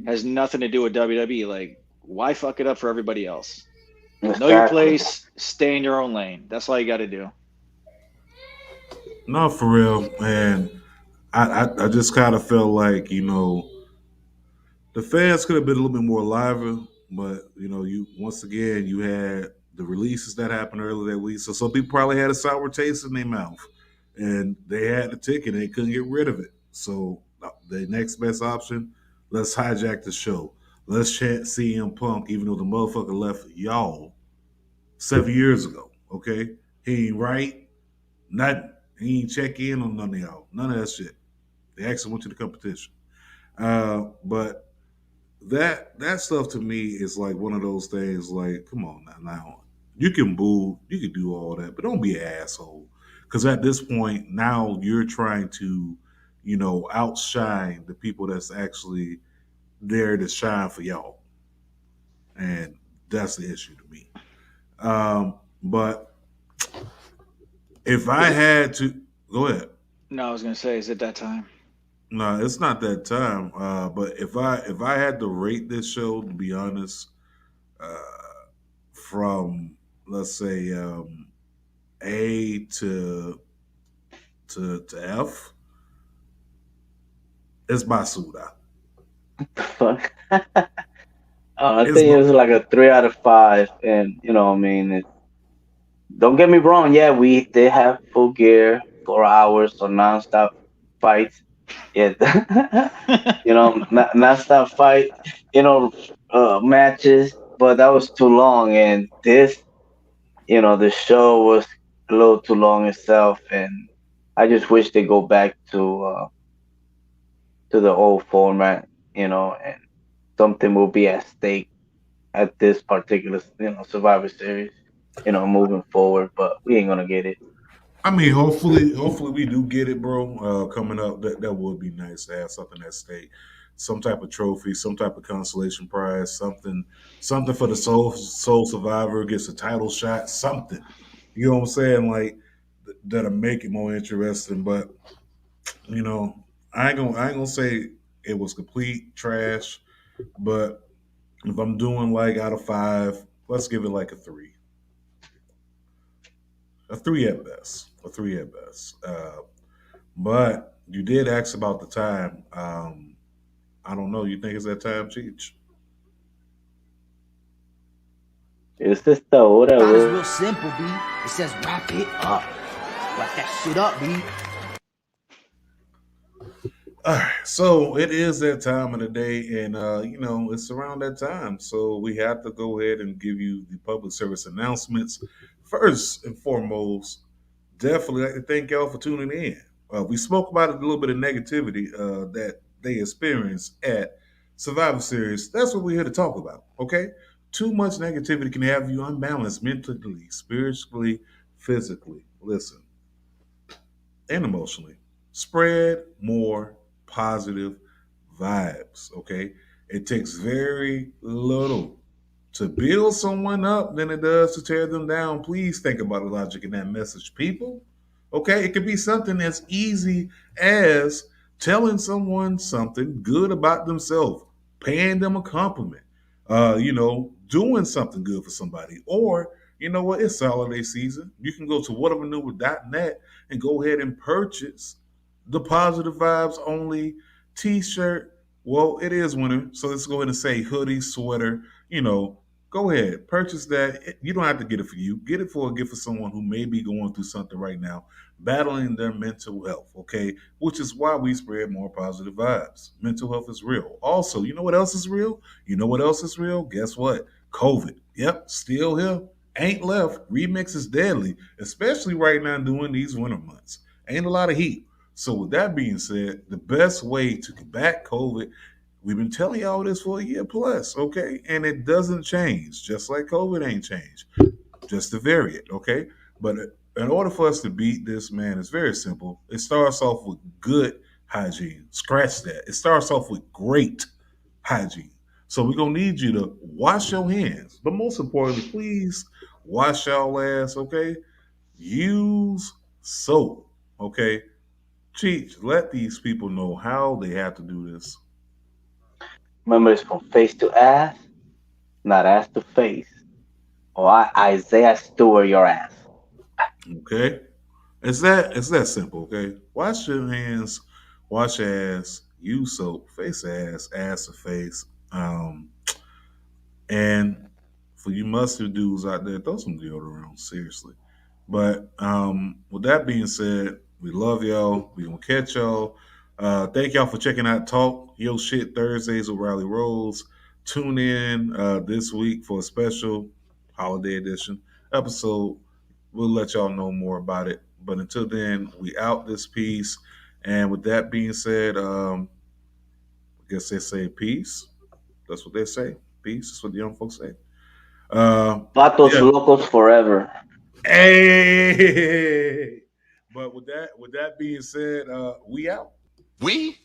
has nothing to do with WWE. Like, why fuck it up for everybody else? Know your exactly. place, stay in your own lane. That's all you got to do. No, for real. And I just kind of felt like, the fans could have been a little bit more lively, but you once again you had the releases that happened earlier that week, so some people probably had a sour taste in their mouth, and they had the ticket and they couldn't get rid of it. So the next best option, let's hijack the show. Let's chant CM Punk, even though the motherfucker left y'all 7 years ago. Okay, he ain't right, nothing. He ain't check in on none of y'all, none of that shit. They actually went to the competition, but that stuff to me is like one of those things. Like, come on now, you can boo, you can do all that, but don't be an asshole. Because at this point, now you're trying to, outshine the people that's actually there to shine for y'all, and that's the issue to me. But if I Is it? had to go ahead, No, I was gonna say, is it that time? no, it's not that time. But if I had to rate this show, to be honest, uh, from let's say A to F, it's Basuda. Fuck. I It's think it was like a 3 out of 5, and I mean, don't get me wrong. Yeah, we did have full gear, 4 hours of nonstop fights. Yeah, nonstop fight. Matches, but that was too long, and the show was a little too long itself, and I just wish they go back to the old format, and something will be at stake at this particular, Survivor Series, moving forward. But we ain't gonna get it. I mean, hopefully we do get it, bro. Coming up, that would be nice to have something at stake, some type of trophy, some type of consolation prize, something for the soul survivor gets a title shot, something. You know what I'm saying? Like that'll make it more interesting. But you know, I ain't gonna say it was complete trash, but if I'm doing like out of 5, let's give it like a three at best, a three at best. But you did ask about the time. I don't know. You think it's that time, Cheech? It's just though, Thought it's whatever. real simple, B. It says wrap it up. Wrap that shit up, B. All right, so it is that time of the day, and it's around that time. So we have to go ahead and give you the public service announcements. First and foremost, definitely like to thank y'all for tuning in. We spoke about a little bit of negativity that they experienced at Survivor Series. That's what we're here to talk about. Okay, too much negativity can have you unbalanced mentally, spiritually, physically. Listen, and emotionally. Spread more positive vibes, okay? It takes very little to build someone up than it does to tear them down. Please think about the logic in that message, people. Okay? It could be something as easy as telling someone something good about themselves, paying them a compliment, doing something good for somebody. Or, you know what? It's holiday season. You can go to whatevernewer.net and go ahead and purchase the positive vibes only t-shirt. Well, it is winter, so let's go ahead and say hoodie, sweater, you know, go ahead, purchase that. You don't have to get it for you. Get it for a gift for someone who may be going through something right now, battling their mental health, okay? Which is why we spread more positive vibes. Mental health is real. Also, you know what else is real? You know what else is real? Guess what? COVID. Yep, still here. Ain't left. Remix is deadly, especially right now during these winter months. Ain't a lot of heat. So with that being said, the best way to combat COVID, we've been telling y'all this for a year plus, okay? And it doesn't change, just like COVID ain't changed, just the variant, okay? But in order for us to beat this, man, it's very simple. It starts off with good hygiene. Scratch that. It starts off with great hygiene. So we're gonna need you to wash your hands, but most importantly, please wash y'all ass, okay? Use soap, okay? Cheech, let these people know how they have to do this. Remember, it's from face to ass, not ass to face. Or Isaiah Stewart your ass. Okay? It's that simple, okay? Wash your hands, wash your ass, use soap, face ass to face. And for you mustard dudes out there, throw some deodorant on, seriously. But with that being said, we love y'all. We gonna catch y'all. Thank y'all for checking out Talk Yo Shit Thursdays with Riley Rose. Tune in this week for a special holiday edition episode. We'll let y'all know more about it. But until then, we out this piece. And with that being said, I guess they say peace. That's what they say. Peace. That's what the young folks say. Vatos Yeah. locos forever. Hey. But with that being said, we out. We